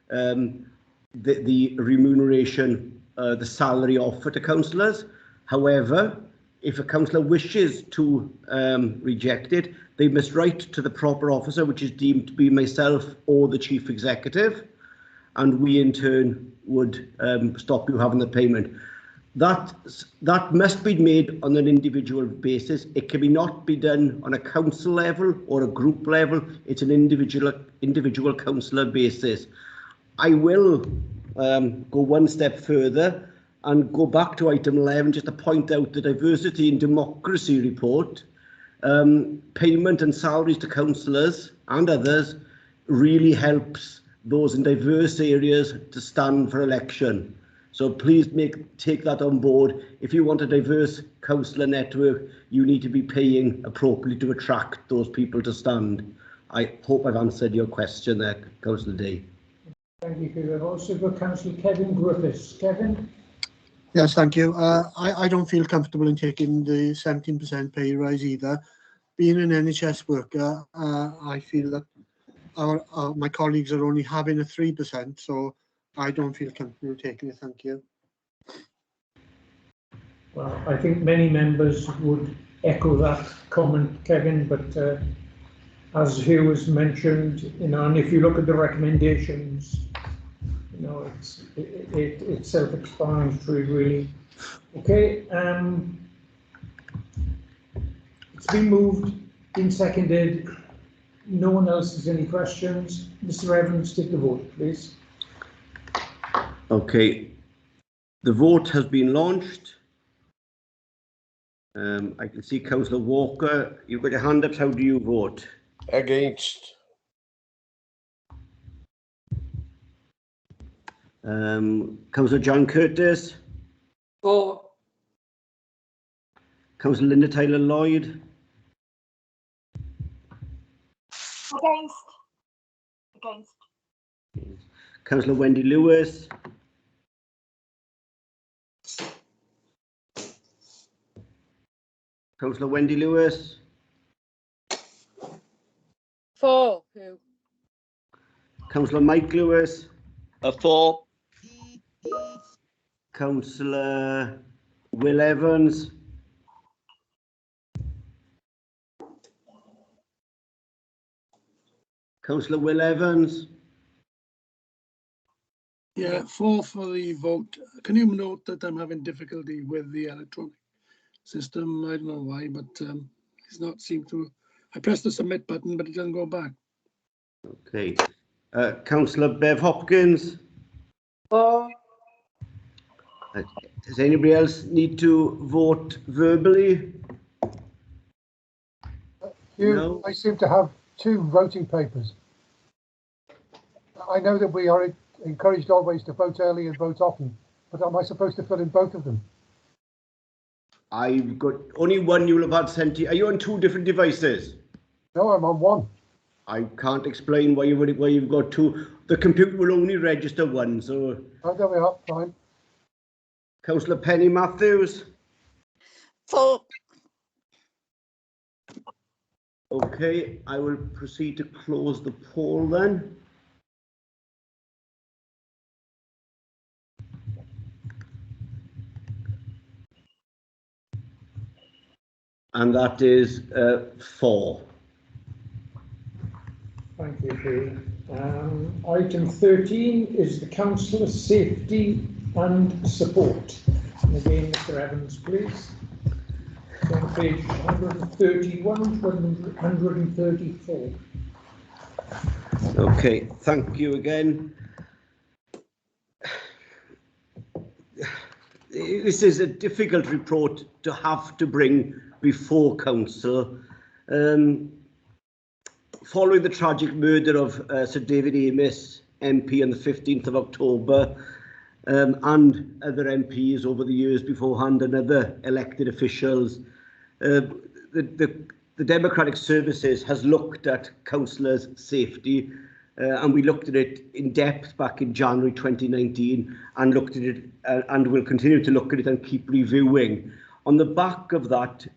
the remuneration, the salary offer to councillors. However, if a councillor wishes to reject it, they must write to the proper officer, which is deemed to be myself or the chief executive, and we in turn would stop you having the payment. That must be made on an individual basis. It can not be done on a council level or a group level. It's an individual councillor basis. I will go one step further and go back to item 11 just to point out the Diversity and Democracy report. Payment and salaries to councillors and others really helps those in diverse areas to stand for election. So please take that on board. If you want a diverse councillor network, you need to be paying appropriately to attract those people to stand. I hope I've answered your question there, Councillor Day. Thank you. I've also got Councillor Kevin Griffiths. Kevin? Yes, thank you. I don't feel comfortable in taking the 17% pay rise either. Being an NHS worker, I feel that my colleagues are only having a 3%, so I don't feel comfortable taking it. Thank you. Well, I think many members would echo that comment, Kevin, but as here was mentioned, and if you look at the recommendations, it's self-explanatory, really. Okay, it's been moved, been seconded. No one else has any questions. Mr. Evans, take the vote, please. Okay, the vote has been launched. I can see Councillor Walker. You've got your hand up. How do you vote? Against. Councillor John Curtis. For. Councillor Linda Taylor Lloyd. Against. Against. Councillor Wendy Lewis. Councillor Wendy Lewis. For who? Councillor Mike Lewis. For. Councillor Will Evans. Councillor Will Evans. Yeah, for the vote. Can you note that I'm having difficulty with the electronic system? I don't know why, but it's not seem to. I press the submit button, but it doesn't go back. Okay. Councillor Bev Hopkins. For. Does anybody else need to vote verbally? No. I seem to have two voting papers. I know that we are encouraged always to vote early and vote often, but am I supposed to fill in both of them? I've got only one you will have had sent to you. Are you on two different devices? No, I'm on one. I can't explain why you've got two. The computer will only register one, so. Oh, there we are, fine. Councillor Penny Matthews. For. Okay, I will proceed to close the poll then. And that is 4. Thank you, Hugh. Item 13 is the Councillor Safety and Support. And again, Mr. Evans, please. It's on page 131 to 134. Okay, thank you again. This is a difficult report to have to bring before council. Following the tragic murder of Sir David Amis, MP, on the 15th of October, and other MPs over the years beforehand and other elected officials, the Democratic Services has looked at councillors' safety, and we looked at it in depth back in January 2019 and looked at it and will continue to look at it and keep reviewing. On the back of that,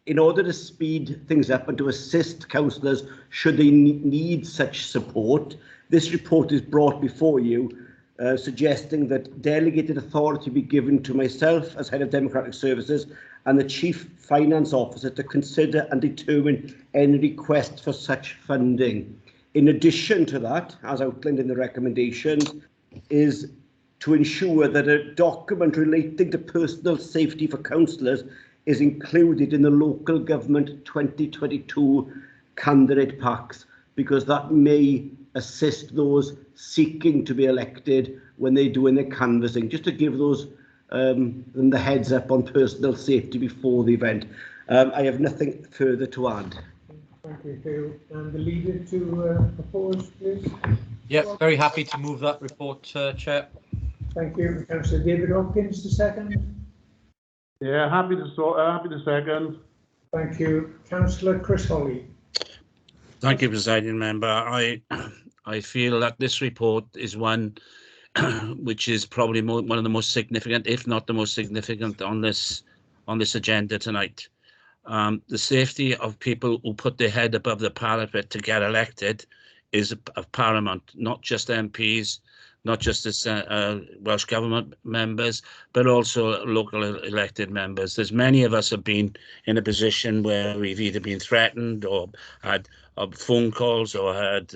in order to speed things up and to assist councillors should they need such support, this report is brought before you, suggesting that delegated authority be given to myself as Head of Democratic Services and the Chief Finance Officer to consider and determine any request for such funding. In addition to that, as outlined in the recommendations, is to ensure that a document relating to personal safety for councillors is included in the local government 2022 candidate packs, because that may assist those seeking to be elected when they're doing their canvassing, just to give those them the heads up on personal safety before the event. I have nothing further to add. Thank you, Hugh. And the leader to propose, please. Yeah, very happy to move that report, Chair. Thank you. Councillor David Hopkins, the second. Yeah, happy to second. Thank you. Councillor Chris Holly. Thank you, Presiding Member. I feel that this report is one which is probably one of the most significant, if not the most significant, on this agenda tonight. The safety of people who put their head above the parapet to get elected is of paramount, not just MPs, not just as Welsh Government members, but also local elected members. There's many of us have been in a position where we've either been threatened or had phone calls or had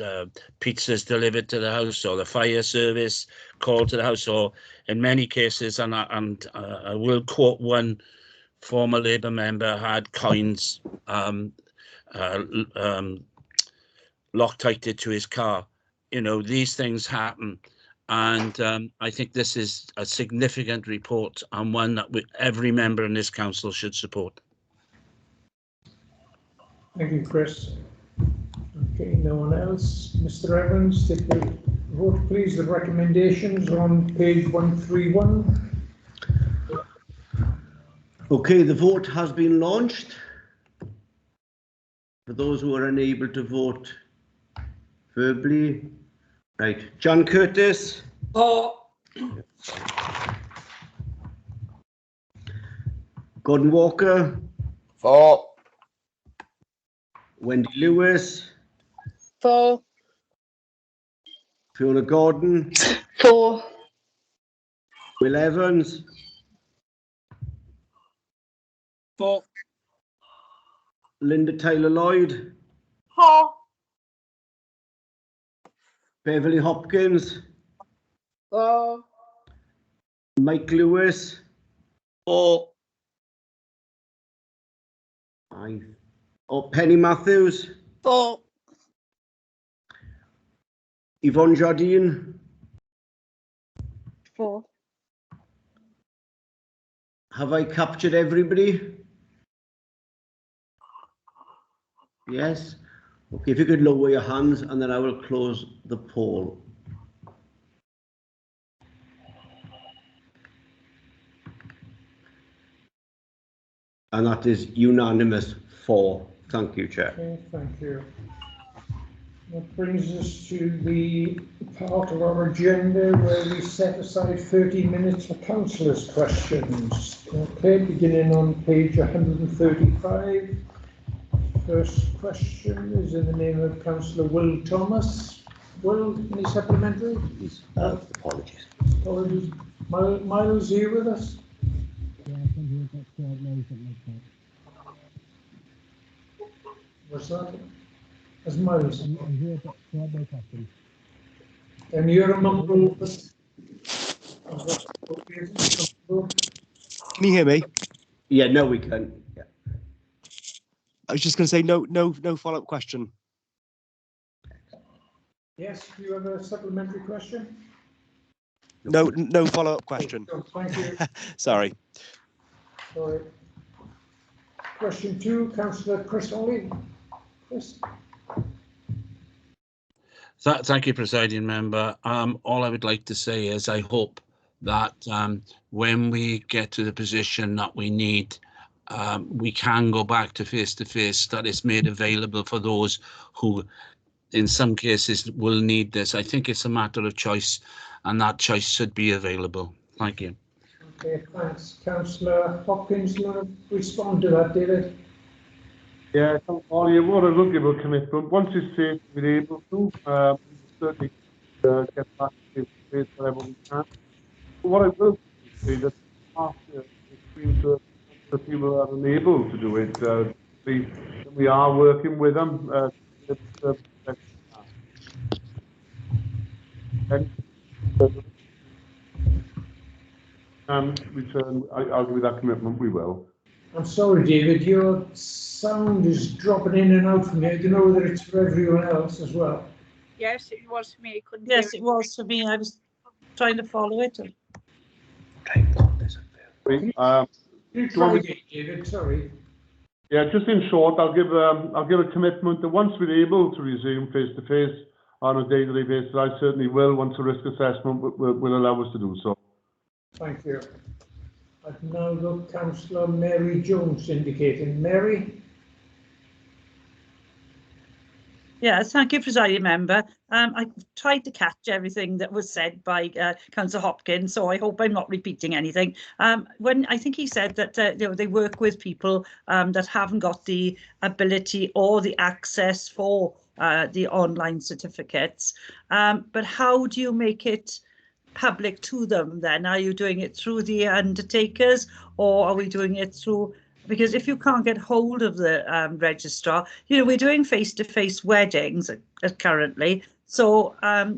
pizzas delivered to the house or the fire service called to the house, or in many cases, and I will quote one former Labour member, had coins Loctited to his car. You know, these things happen. And I think this is a significant report and one that every member in this council should support. Thank you, Chris. Okay, no one else. Mr. Evans, take the vote, please. The recommendations on page 131. Okay, the vote has been launched. For those who are unable to vote verbally, right, John Curtis. For. Gordon Walker. For. Wendy Lewis. For. Fiona Gordon. For. Will Evans. For. Linda Taylor-Lloyd. For. Beverly Hopkins. For. Mike Lewis. For. Penny Matthews. For. Yvonne Jardine. For. Have I captured everybody? Yes. Okay, if you could lower your hands and then I will close the poll. And that is unanimous for. Thank you, Chair. Okay, thank you. That brings us to the part of our agenda where we set aside 30 minutes for councillors' questions. Okay, beginning on page 135. First question is in the name of Councillor Will Thomas. Will, any supplementary? Apologies. Apologies. Miles, are you with us? What's that? As Miles? And you're a mongrel. Can you hear me? Yeah, no, we can. Yeah. I was just going to say no follow-up question. Yes, do you have a supplementary question? No follow-up question. Oh, thank you. Sorry. Sorry. Question 2, Councillor Chris Ollie. Chris. Thank you, Presiding Member. All I would like to say is I hope that when we get to the position that we need, we can go back to face-to-face, that it's made available for those who, in some cases, will need this. I think it's a matter of choice, and that choice should be available. Thank you. Okay, thanks. Councillor Hopkins, do you want to respond to that, David? Yeah, all you want to give a commitment. Once it's safe, we're able to certainly get back to face wherever we can. But what I will say that after the people that are unable to do it, we are working with them. And return. I'll give you that commitment. We will. I'm sorry, David, your sound is dropping in and out from me. I don't know whether it's for everyone else as well. Yes, it was for me. Yes, it was for me. I was trying to follow it. You try again, David, sorry. Yeah, just in short, I'll give a commitment that once we're able to resume face-to-face on a day-to-day basis, I certainly will, once the risk assessment will allow us to do so. Thank you. I've now got Councillor Mary Jones indicating. Mary? Yes, thank you, Presiding Member. I tried to catch everything that was said by Councillor Hopkins, so I hope I'm not repeating anything. When I think he said that you know, they work with people that haven't got the ability or the access for the online certificates. But how do you make it public to them then? Are you doing it through the undertakers, or are we doing it through, because if you can't get hold of the registrar, you know, we're doing face-to-face weddings currently. So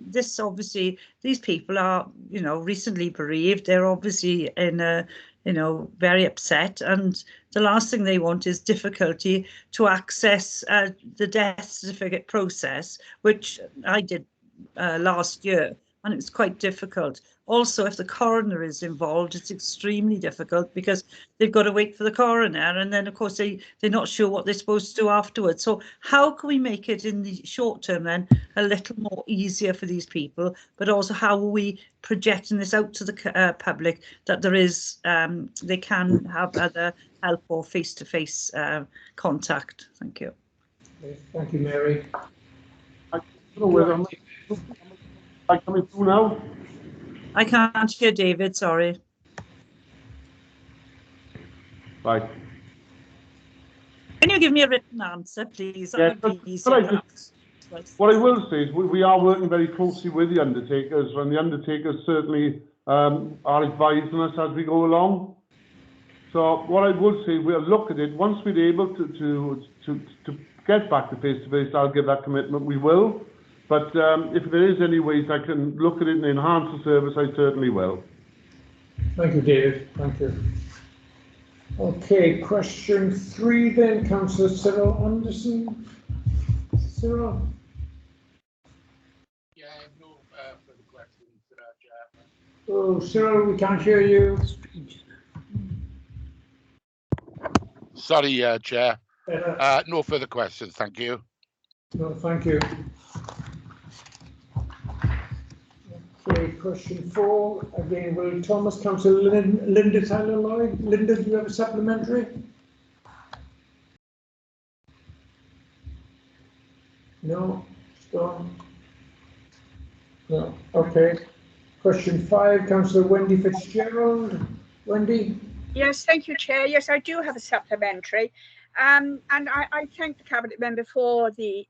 this obviously, these people are, you know, recently bereaved. They're obviously in a, you know, very upset, and the last thing they want is difficulty to access the death certificate process, which I did last year, and it's quite difficult. Also, if the coroner is involved, it's extremely difficult because they've got to wait for the coroner, and then of course they're not sure what they're supposed to do afterwards. So how can we make it in the short term then a little more easier for these people, but also how are we projecting this out to the public that there is they can have other help or face-to-face contact? Thank you. Thank you, Mary. I don't know whether am I coming through now? I can't hear David, sorry. Right. Can you give me a written answer, please? That Yeah, would be easier. what I will say is we are working very closely with the undertakers, and the undertakers certainly are advising us as we go along. So what I would say, we'll look at it once we're able to get back to face-to-face. I'll give that commitment. We will. But if there is any ways I can look at it and enhance the service, I certainly will. Thank you, David. Thank you. Okay, question 3 then, Councillor Cyril Anderson. Cyril? Yeah, I have no further questions, Chair. Oh, Cyril, we can't hear you. Sorry, Chair. No further questions, thank you. No, thank you. Okay, question 4. Again, Will Thomas, Councillor Linda Tyler-Lloyd. Linda, do you have a supplementary? No, gone. No, okay. Question 5, Councillor Wendy Fitzgerald. Wendy? Yes, thank you, Chair. Yes, I do have a supplementary. And I thank the Cabinet Member for the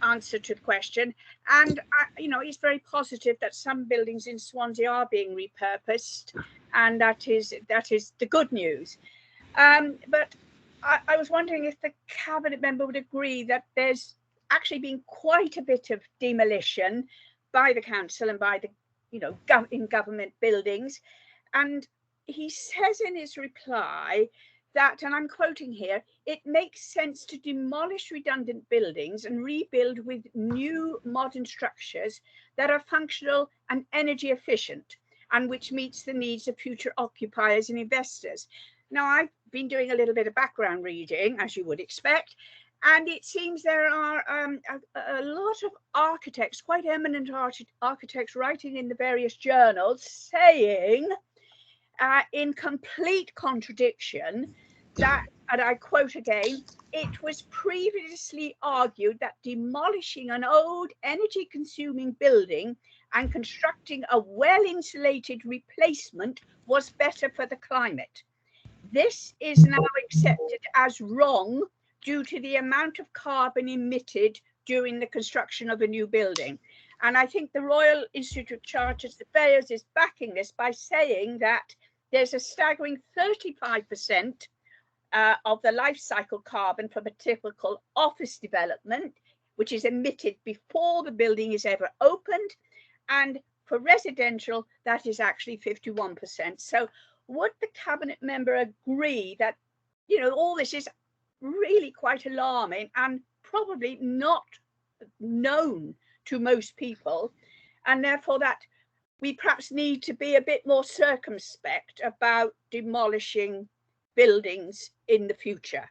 answer to the question. And, you know, it's very positive that some buildings in Swansea are being repurposed, and that is the good news. But I was wondering if the Cabinet Member would agree that there's actually been quite a bit of demolition by the council and by the, you know, in government buildings. And he says in his reply that, and I'm quoting here, it makes sense to demolish redundant buildings and rebuild with new modern structures that are functional and energy efficient, and which meets the needs of future occupiers and investors. Now, I've been doing a little bit of background reading, as you would expect, and it seems there are a lot of architects, quite eminent architects, writing in the various journals saying, in complete contradiction, that, and I quote again, it was previously argued that demolishing an old energy-consuming building and constructing a well-insulated replacement was better for the climate. This is now accepted as wrong due to the amount of carbon emitted during the construction of a new building. And I think the Royal Institute of Chartered Surveyors is backing this by saying that there's a staggering 35% of the life cycle carbon from a typical office development, which is emitted before the building is ever opened. And for residential, that is actually 51%. So would the Cabinet Member agree that, you know, all this is really quite alarming and probably not known to most people, and therefore that we perhaps need to be a bit more circumspect about demolishing buildings in the future?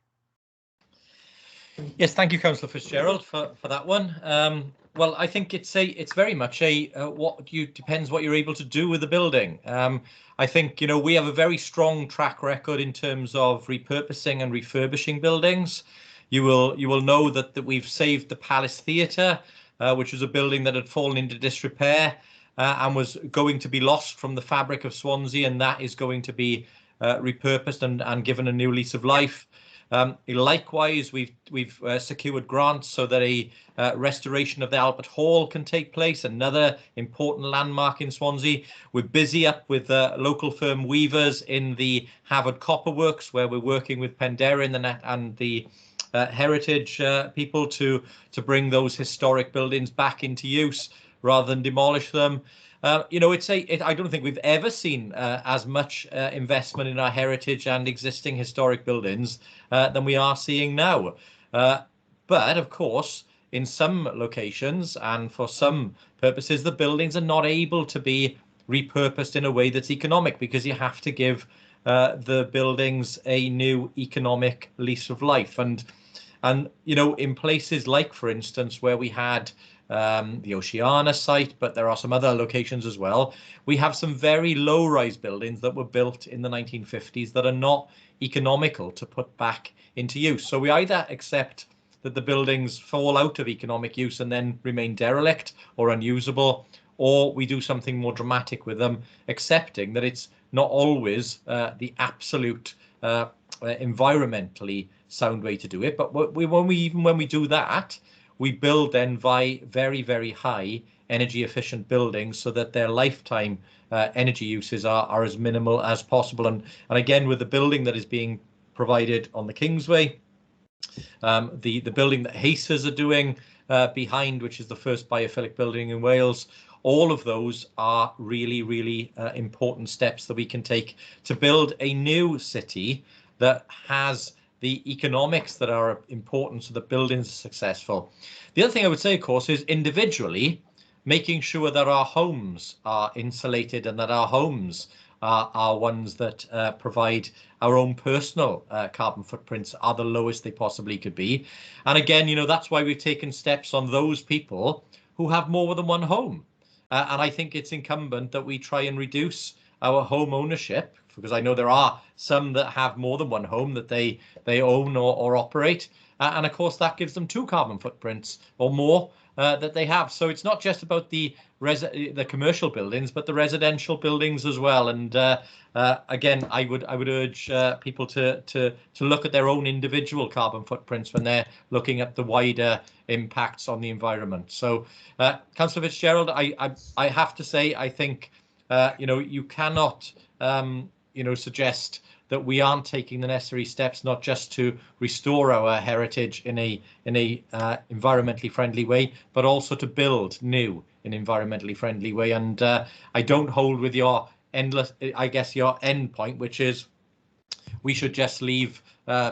Yes, thank you, Councillor Fitzgerald, for that one. Well, I think it's very much depends what you're able to do with the building. I think, you know, we have a very strong track record in terms of repurposing and refurbishing buildings. you will know that we've saved the Palace Theatre, which was a building that had fallen into disrepair and was going to be lost from the fabric of Swansea, and that is going to be repurposed and given a new lease of life. Likewise, we've secured grants so that a restoration of the Albert Hall can take place, another important landmark in Swansea. We're busy up with local firm weavers in the Havard Copper Works, where we're working with Penderyn and the heritage people to bring those historic buildings back into use rather than demolish them. You know, I don't think we've ever seen as much investment in our heritage and existing historic buildings than we are seeing now. But of course, in some locations and for some purposes, the buildings are not able to be repurposed in a way that's economic, because you have to give the buildings a new economic lease of life. And you know, in places like, for instance, where we had the Oceana site, but there are some other locations as well, we have some very low-rise buildings that were built in the 1950s that are not economical to put back into use. So we either accept that the buildings fall out of economic use and then remain derelict or unusable, or we do something more dramatic with them, accepting that it's not always the absolute environmentally sound way to do it. But when we do that, we build then very, very high energy efficient buildings so that their lifetime energy uses are as minimal as possible. And again, with the building that is being provided on the Kingsway, the building that HACES are doing behind, which is the first biophilic building in Wales, all of those are really, really important steps that we can take to build a new city that has the economics that are important so that buildings are successful. The other thing I would say, of course, is individually making sure that our homes are insulated and that our homes are ones that provide our own personal carbon footprints are the lowest they possibly could be. And again, you know, that's why we've taken steps on those people who have more than one home. And I think it's incumbent that we try and reduce our home ownership, because I know there are some that have more than one home that they own or operate. And of course, that gives them 2 carbon footprints or more that they have. So it's not just about the commercial buildings, but the residential buildings as well. And again, I would urge people to look at their own individual carbon footprints when they're looking at the wider impacts on the environment. So, Councillor Fitzgerald, I have to say, I think you know, you cannot you know, suggest that we aren't taking the necessary steps, not just to restore our heritage in a environmentally friendly way, but also to build new in an environmentally friendly way. And I don't hold with your I guess your end point, which is we should just leave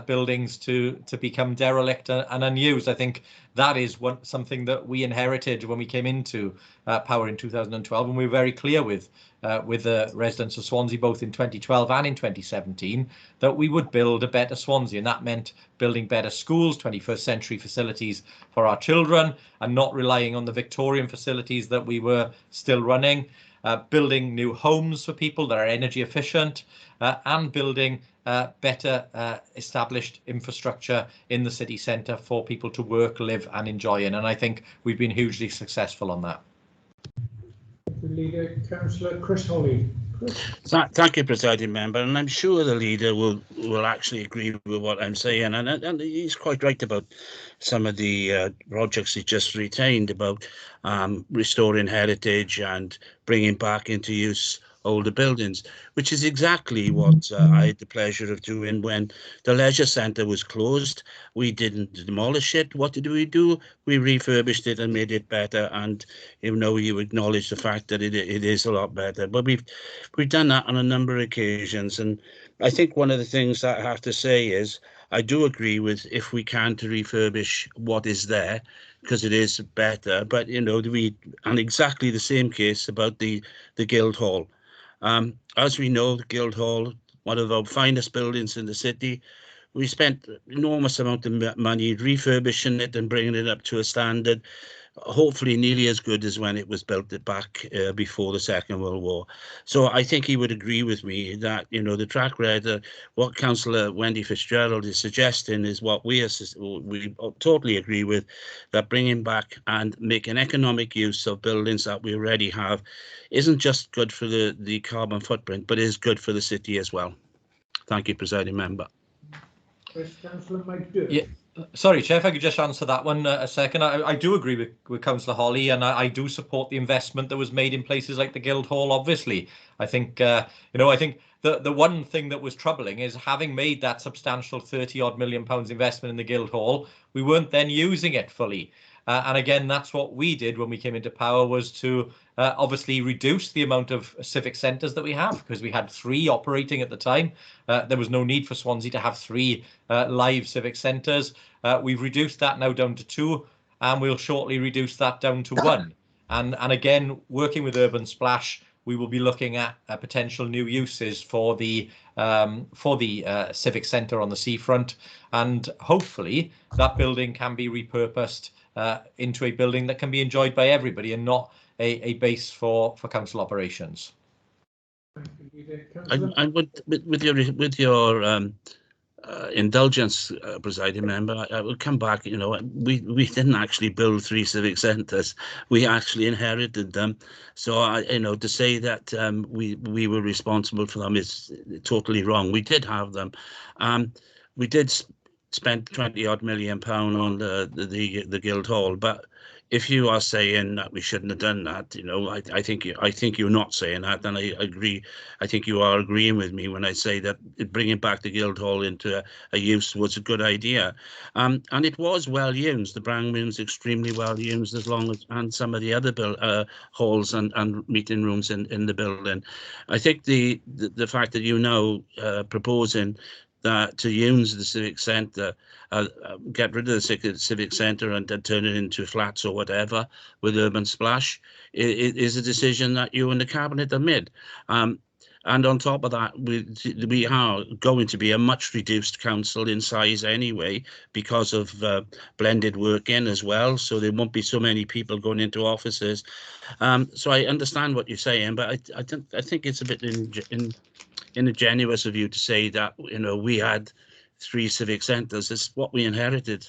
buildings to become derelict and unused. I think that is something that we inherited when we came into power in 2012, and we were very clear with the residents of Swansea, both in 2012 and in 2017, that we would build a better Swansea, and that meant building better schools, 21st century facilities for our children, and not relying on the Victorian facilities that we were still running, building new homes for people that are energy efficient, and building better established infrastructure in the city centre for people to work, live and enjoy in. And I think we've been hugely successful on that. Leader, Councillor Chris Holly. Thank you, Presiding Member, and I'm sure the leader will actually agree with what I'm saying, and he's quite right about some of the projects he just retained about restoring heritage and bringing back into use older buildings, which is exactly what I had the pleasure of doing when the leisure centre was closed. We didn't demolish it. What did we do? We refurbished it and made it better. And you know, you acknowledge the fact that it is a lot better. But we've done that on a number of occasions. And I think one of the things that I have to say is I do agree with, if we can, to refurbish what is there, because it is better. But you know, and exactly the same case about the Guildhall. As we know, the Guildhall, one of our finest buildings in the city, we spent enormous amount of money refurbishing it and bringing it up to a standard. hopefully nearly as good as when it was built back before the Second World War. So I think he would agree with me that, you know, the track record, what Councillor Wendy Fitzgerald is suggesting is what we totally agree with, that bringing back and making economic use of buildings that we already have isn't just good for the carbon footprint, but is good for the city as well. Thank you, Presiding Member. Councillor McDermott. Yeah. Sorry, Chair, if I could just answer that one a second. I do agree with Councillor Holly, and I do support the investment that was made in places like the Guildhall, obviously. I think, I think the one thing that was troubling is having made that substantial £30-odd million investment in the Guildhall, we weren't then using it fully. And again, that's what we did when we came into power, was to obviously reduce the amount of civic centres that we have, because we had 3 operating at the time. There was no need for Swansea to have 3 live civic centres. We've reduced that now down to 2, and we'll shortly reduce that down to 1. And again, working with Urban Splash, we will be looking at potential new uses for the civic centre on the seafront, and hopefully that building can be repurposed into a building that can be enjoyed by everybody and not a base for council operations. And with your indulgence, Presiding Member, I will come back. You know, we didn't actually build 3 civic centres. We actually inherited them. So to say that we were responsible for them is totally wrong. We did have them. We did spend £20-odd million on the Guildhall, but if you are saying that we shouldn't have done that, you know, I think you're not saying that, and I agree. I think you are agreeing with me when I say that bringing back the Guildhall into a use was a good idea, and it was well used. The Brown Room is extremely well used, as long as, and some of the other halls and meeting rooms in the building. I think the fact that you're now proposing that to use the civic centre, get rid of the civic centre and turn it into flats or whatever with Urban Splash, is a decision that you and the Cabinet have made. And on top of that, we are going to be a much reduced council in size anyway, because of blended working as well. So there won't be so many people going into offices. So I understand what you're saying, but I think it's a bit ingenuous of you to say that, you know, we had 3 civic centres. It's what we inherited.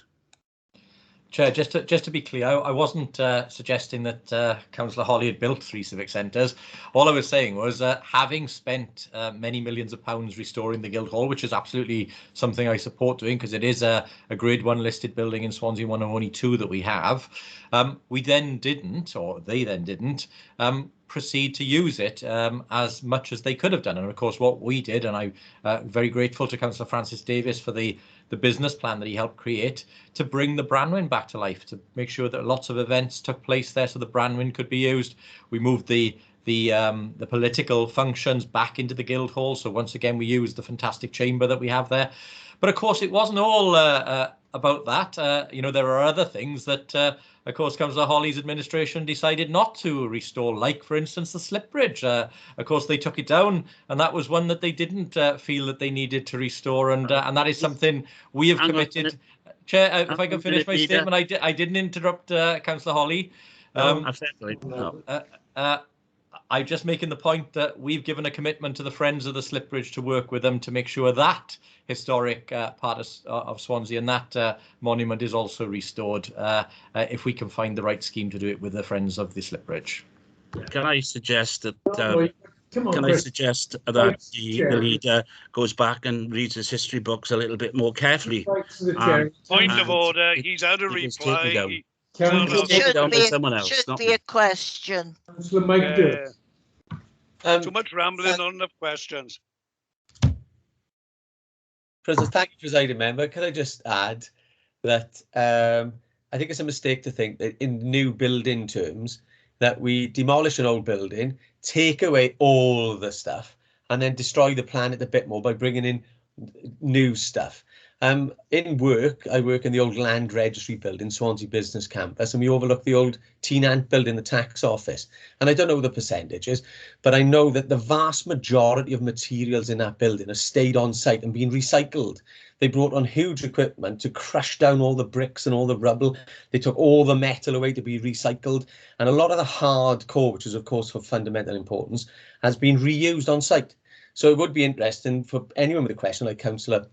Chair, just to be clear, I wasn't suggesting that Councillor Holly had built 3 civic centres. All I was saying was having spent many millions of pounds restoring the Guildhall, which is absolutely something I support doing, because it is a Grade 1 listed building in Swansea, one of only 2 that we have. We then didn't, or they then didn't, proceed to use it as much as they could have done. And of course, what we did, and I'm very grateful to Councillor Francis Davis for the business plan that he helped create to bring the Branwyn back to life, to make sure that lots of events took place there so the Branwyn could be used. We moved the political functions back into the Guildhall. So once again, we used the fantastic chamber that we have there. But of course, it wasn't all about that. There are other things that, of course, Councillor Holly's administration decided not to restore, like, for instance, the slip bridge. Of course, they took it down, and that was one that they didn't feel that they needed to restore, and that is something we have committed. Chair, if I can finish my statement, I didn't interrupt Councillor Holly. I'm just making the point that we've given a commitment to the Friends of the Slip Bridge to work with them to make sure that historic part of Swansea and that monument is also restored, if we can find the right scheme to do it with the Friends of the Slip Bridge. Can I suggest that the leader goes back and reads his history books a little bit more carefully? Point of order, he's out of reply. Should be a question. Too much rambling, not enough questions. President, thank you, Presiding Member. Can I just add that I think it's a mistake to think that in new building terms that we demolish an old building, take away all the stuff, and then destroy the planet a bit more by bringing in new stuff. In work, I work in the old land registry building, Swansea Business Campus, and we overlook the old Teen Ant building, the tax office. And I don't know the percentages, but I know that the vast majority of materials in that building have stayed on site and been recycled. They brought on huge equipment to crush down all the bricks and all the rubble. They took all the metal away to be recycled. And a lot of the hard core, which is of course of fundamental importance, has been reused on site. So it would be interesting for anyone with a question like Councillor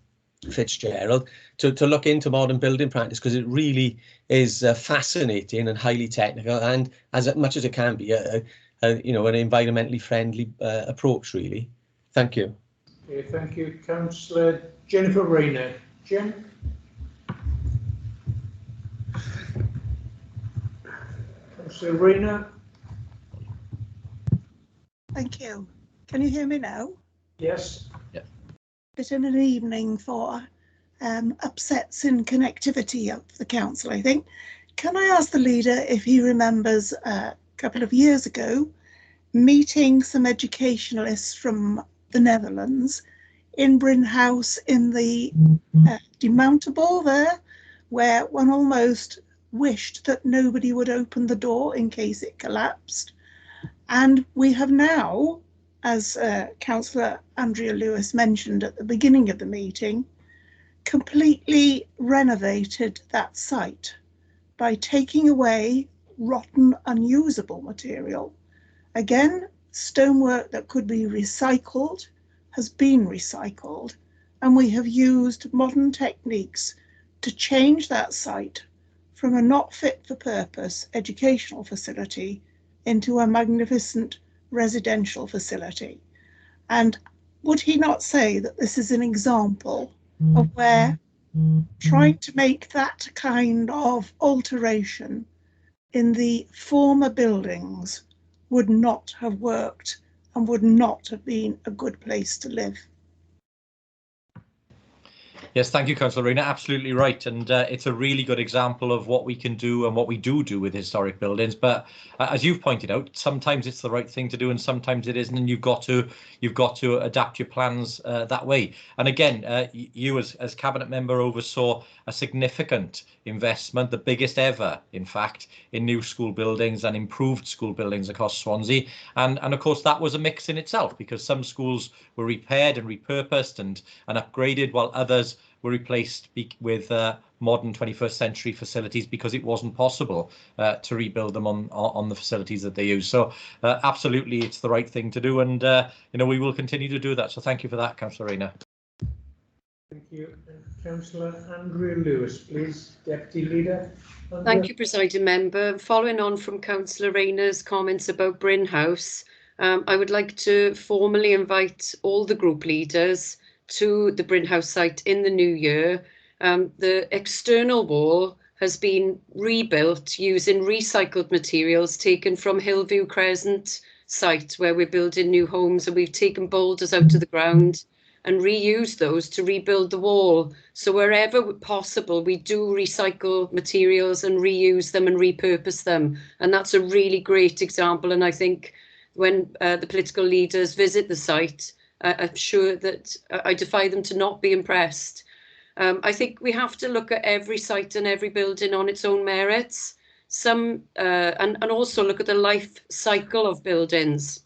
Fitzgerald to look into modern building practice, because it really is fascinating and highly technical, and as much as it can be an environmentally friendly approach, really. Thank you. Okay, thank you. Councillor Jennifer Rayner. Jen? Councillor Rayner? Thank you. Can you hear me now? Yes. Yeah. Bit in an evening for upsets in connectivity of the council, I think. Can I ask the leader if he remembers a couple of years ago meeting some educationalists from the Netherlands in Bryn House in the demountable there, where one almost wished that nobody would open the door in case it collapsed. And we have now, as Councillor Andrea Lewis mentioned at the beginning of the meeting, completely renovated that site by taking away rotten, unusable material. Again, stonework that could be recycled has been recycled, and we have used modern techniques to change that site from a not fit for purpose educational facility into a magnificent residential facility. And would he not say that this is an example of where trying to make that kind of alteration in the former buildings would not have worked and would not have been a good place to live? Yes, thank you, Councillor Rayner. Absolutely right, and it's a really good example of what we can do and what we do with historic buildings. But as you've pointed out, sometimes it's the right thing to do, and sometimes it isn't, and you've got to adapt your plans that way. And again, you as cabinet member oversaw a significant investment, the biggest ever, in fact, in new school buildings and improved school buildings across Swansea. And of course, that was a mix in itself, because some schools were repaired and repurposed and upgraded, while others were replaced with modern 21st century facilities because it wasn't possible to rebuild them on the facilities that they use. So absolutely, it's the right thing to do, and we will continue to do that. So thank you for that, Councillor Rayner. Thank you. Councillor Andrea Lewis, please, Deputy Leader. Thank you, Presiding Member. Following on from Councillor Rayner's comments about Bryn House, I would like to formally invite all the group leaders to the Bryn House site in the new year. The external wall has been rebuilt using recycled materials taken from Hillview Crescent site, where we're building new homes, and we've taken boulders out of the ground and reused those to rebuild the wall. So wherever possible, we do recycle materials and reuse them and repurpose them. And that's a really great example. And I think when the political leaders visit the site, I'm sure that I defy them to not be impressed. I think we have to look at every site and every building on its own merits, and also look at the life cycle of buildings,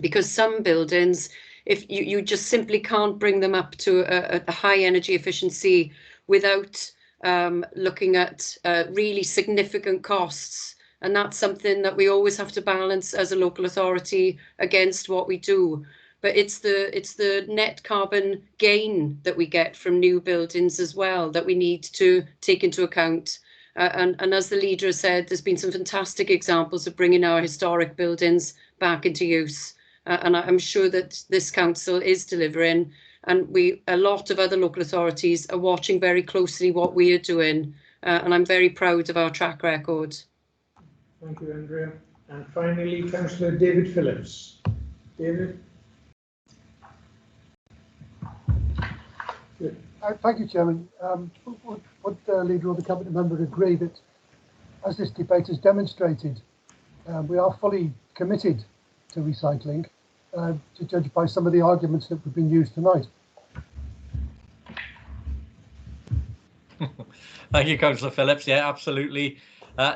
because some buildings, if you just simply can't bring them up to a high energy efficiency without looking at really significant costs. And that's something that we always have to balance as a local authority against what we do. But it's the net carbon gain that we get from new buildings as well that we need to take into account. And as the leader has said, there's been some fantastic examples of bringing our historic buildings back into use. And I'm sure that this council is delivering, and a lot of other local authorities are watching very closely what we are doing. And I'm very proud of our track record. Thank you, Andrea. And finally, Councillor David Phillips. David? Thank you, Chairman. Would the Leader or the Cabinet Member agree that, as this debate has demonstrated, we are fully committed to recycling, to judge by some of the arguments that have been used tonight? Thank you, Councillor Phillips. Yeah, absolutely.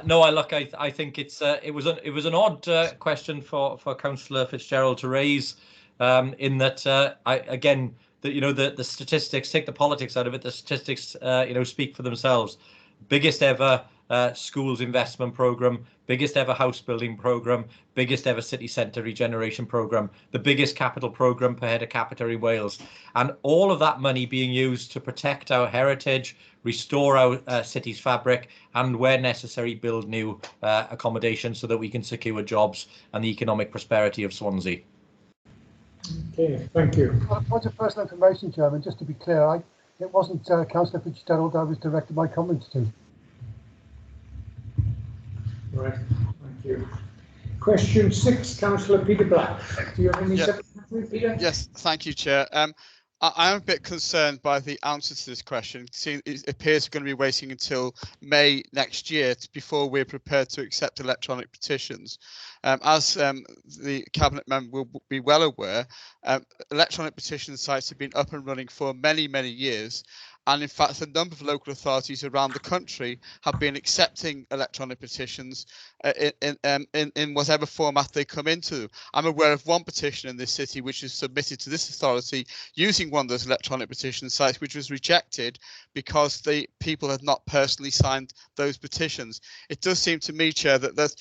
No, I think it was an odd question for Councillor Fitzgerald to raise, in that the statistics, take the politics out of it. The statistics speak for themselves. Biggest ever schools investment programme, biggest ever house building programme, biggest ever city centre regeneration programme, the biggest capital programme per head of capita in Wales, and all of that money being used to protect our heritage, restore our city's fabric, and where necessary build new accommodation so that we can secure jobs and the economic prosperity of Swansea. Okay, thank you. Point of personal information, Chairman, just to be clear, it wasn't Councillor Fitzgerald I was directing my comments to. Right, thank you. Question 6, Councillor Peter Black. Do you have any supplementary, Peter? Yes, thank you, Chair. I am a bit concerned by the answer to this question. It appears we're going to be waiting until May next year before we're prepared to accept electronic petitions. As the Cabinet member will be well aware, electronic petition sites have been up and running for many, many years. And in fact, a number of local authorities around the country have been accepting electronic petitions in whatever format they come into. I'm aware of one petition in this city which is submitted to this authority using one of those electronic petition sites, which was rejected because the people had not personally signed those petitions. It does seem to me, Chair, that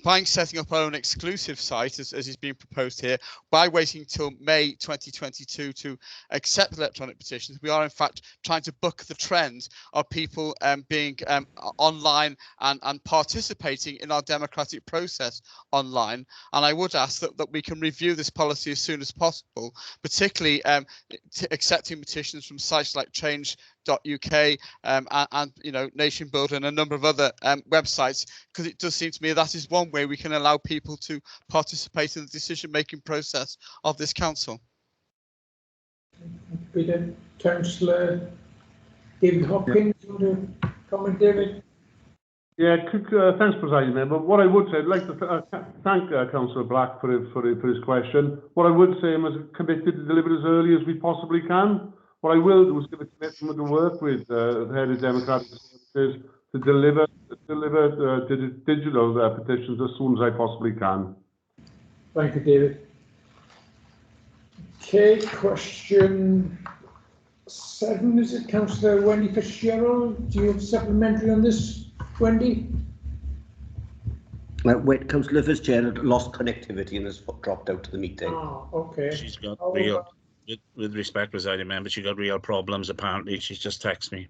by setting up our own exclusive site, as is being proposed here, by waiting till May 2022 to accept electronic petitions, we are in fact trying to buck the trend of people being online and participating in our democratic process online. And I would ask that we can review this policy as soon as possible, particularly accepting petitions from sites like Change.uk and Nation Builder and a number of other websites, because it does seem to me that is one way we can allow people to participate in the decision-making process of this council. Peter, Councillor David Hopkins, you want to comment, David? Yeah, thanks, Presiding Member. What I would say, I'd like to thank Councillor Black for his question. What I would say, I'm as committed to deliver as early as we possibly can. What I will do is give a commitment to work with the head of Democratic Services to deliver digital petitions as soon as I possibly can. Thank you, David. Okay, question 7, is it Councillor Wendy Fitzgerald? Do you have supplementary on this, Wendy? Wait, Councillor Fitzgerald lost connectivity and has dropped out of the meeting. Oh, okay. She's got real, with respect, Presiding Member, she got real problems apparently. She's just texted me.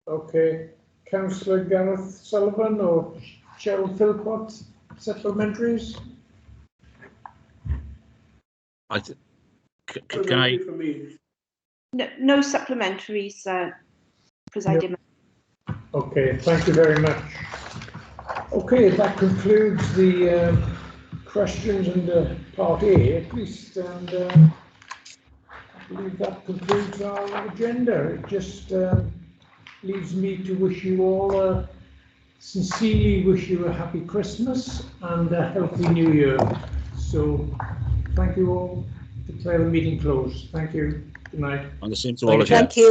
Okay. Councillor Gareth Sullivan or Cheryl Philpott, supplementaries? Can I? No supplementaries, Presiding Member. Okay, thank you very much. Okay, that concludes the questions under Part A, at least, and I believe that concludes our agenda. It just leaves me to wish you all, sincerely wish you a happy Christmas and a healthy New Year. So, thank you all. Declare the meeting closed. Thank you. Good night. And the same to all of you. Thank you.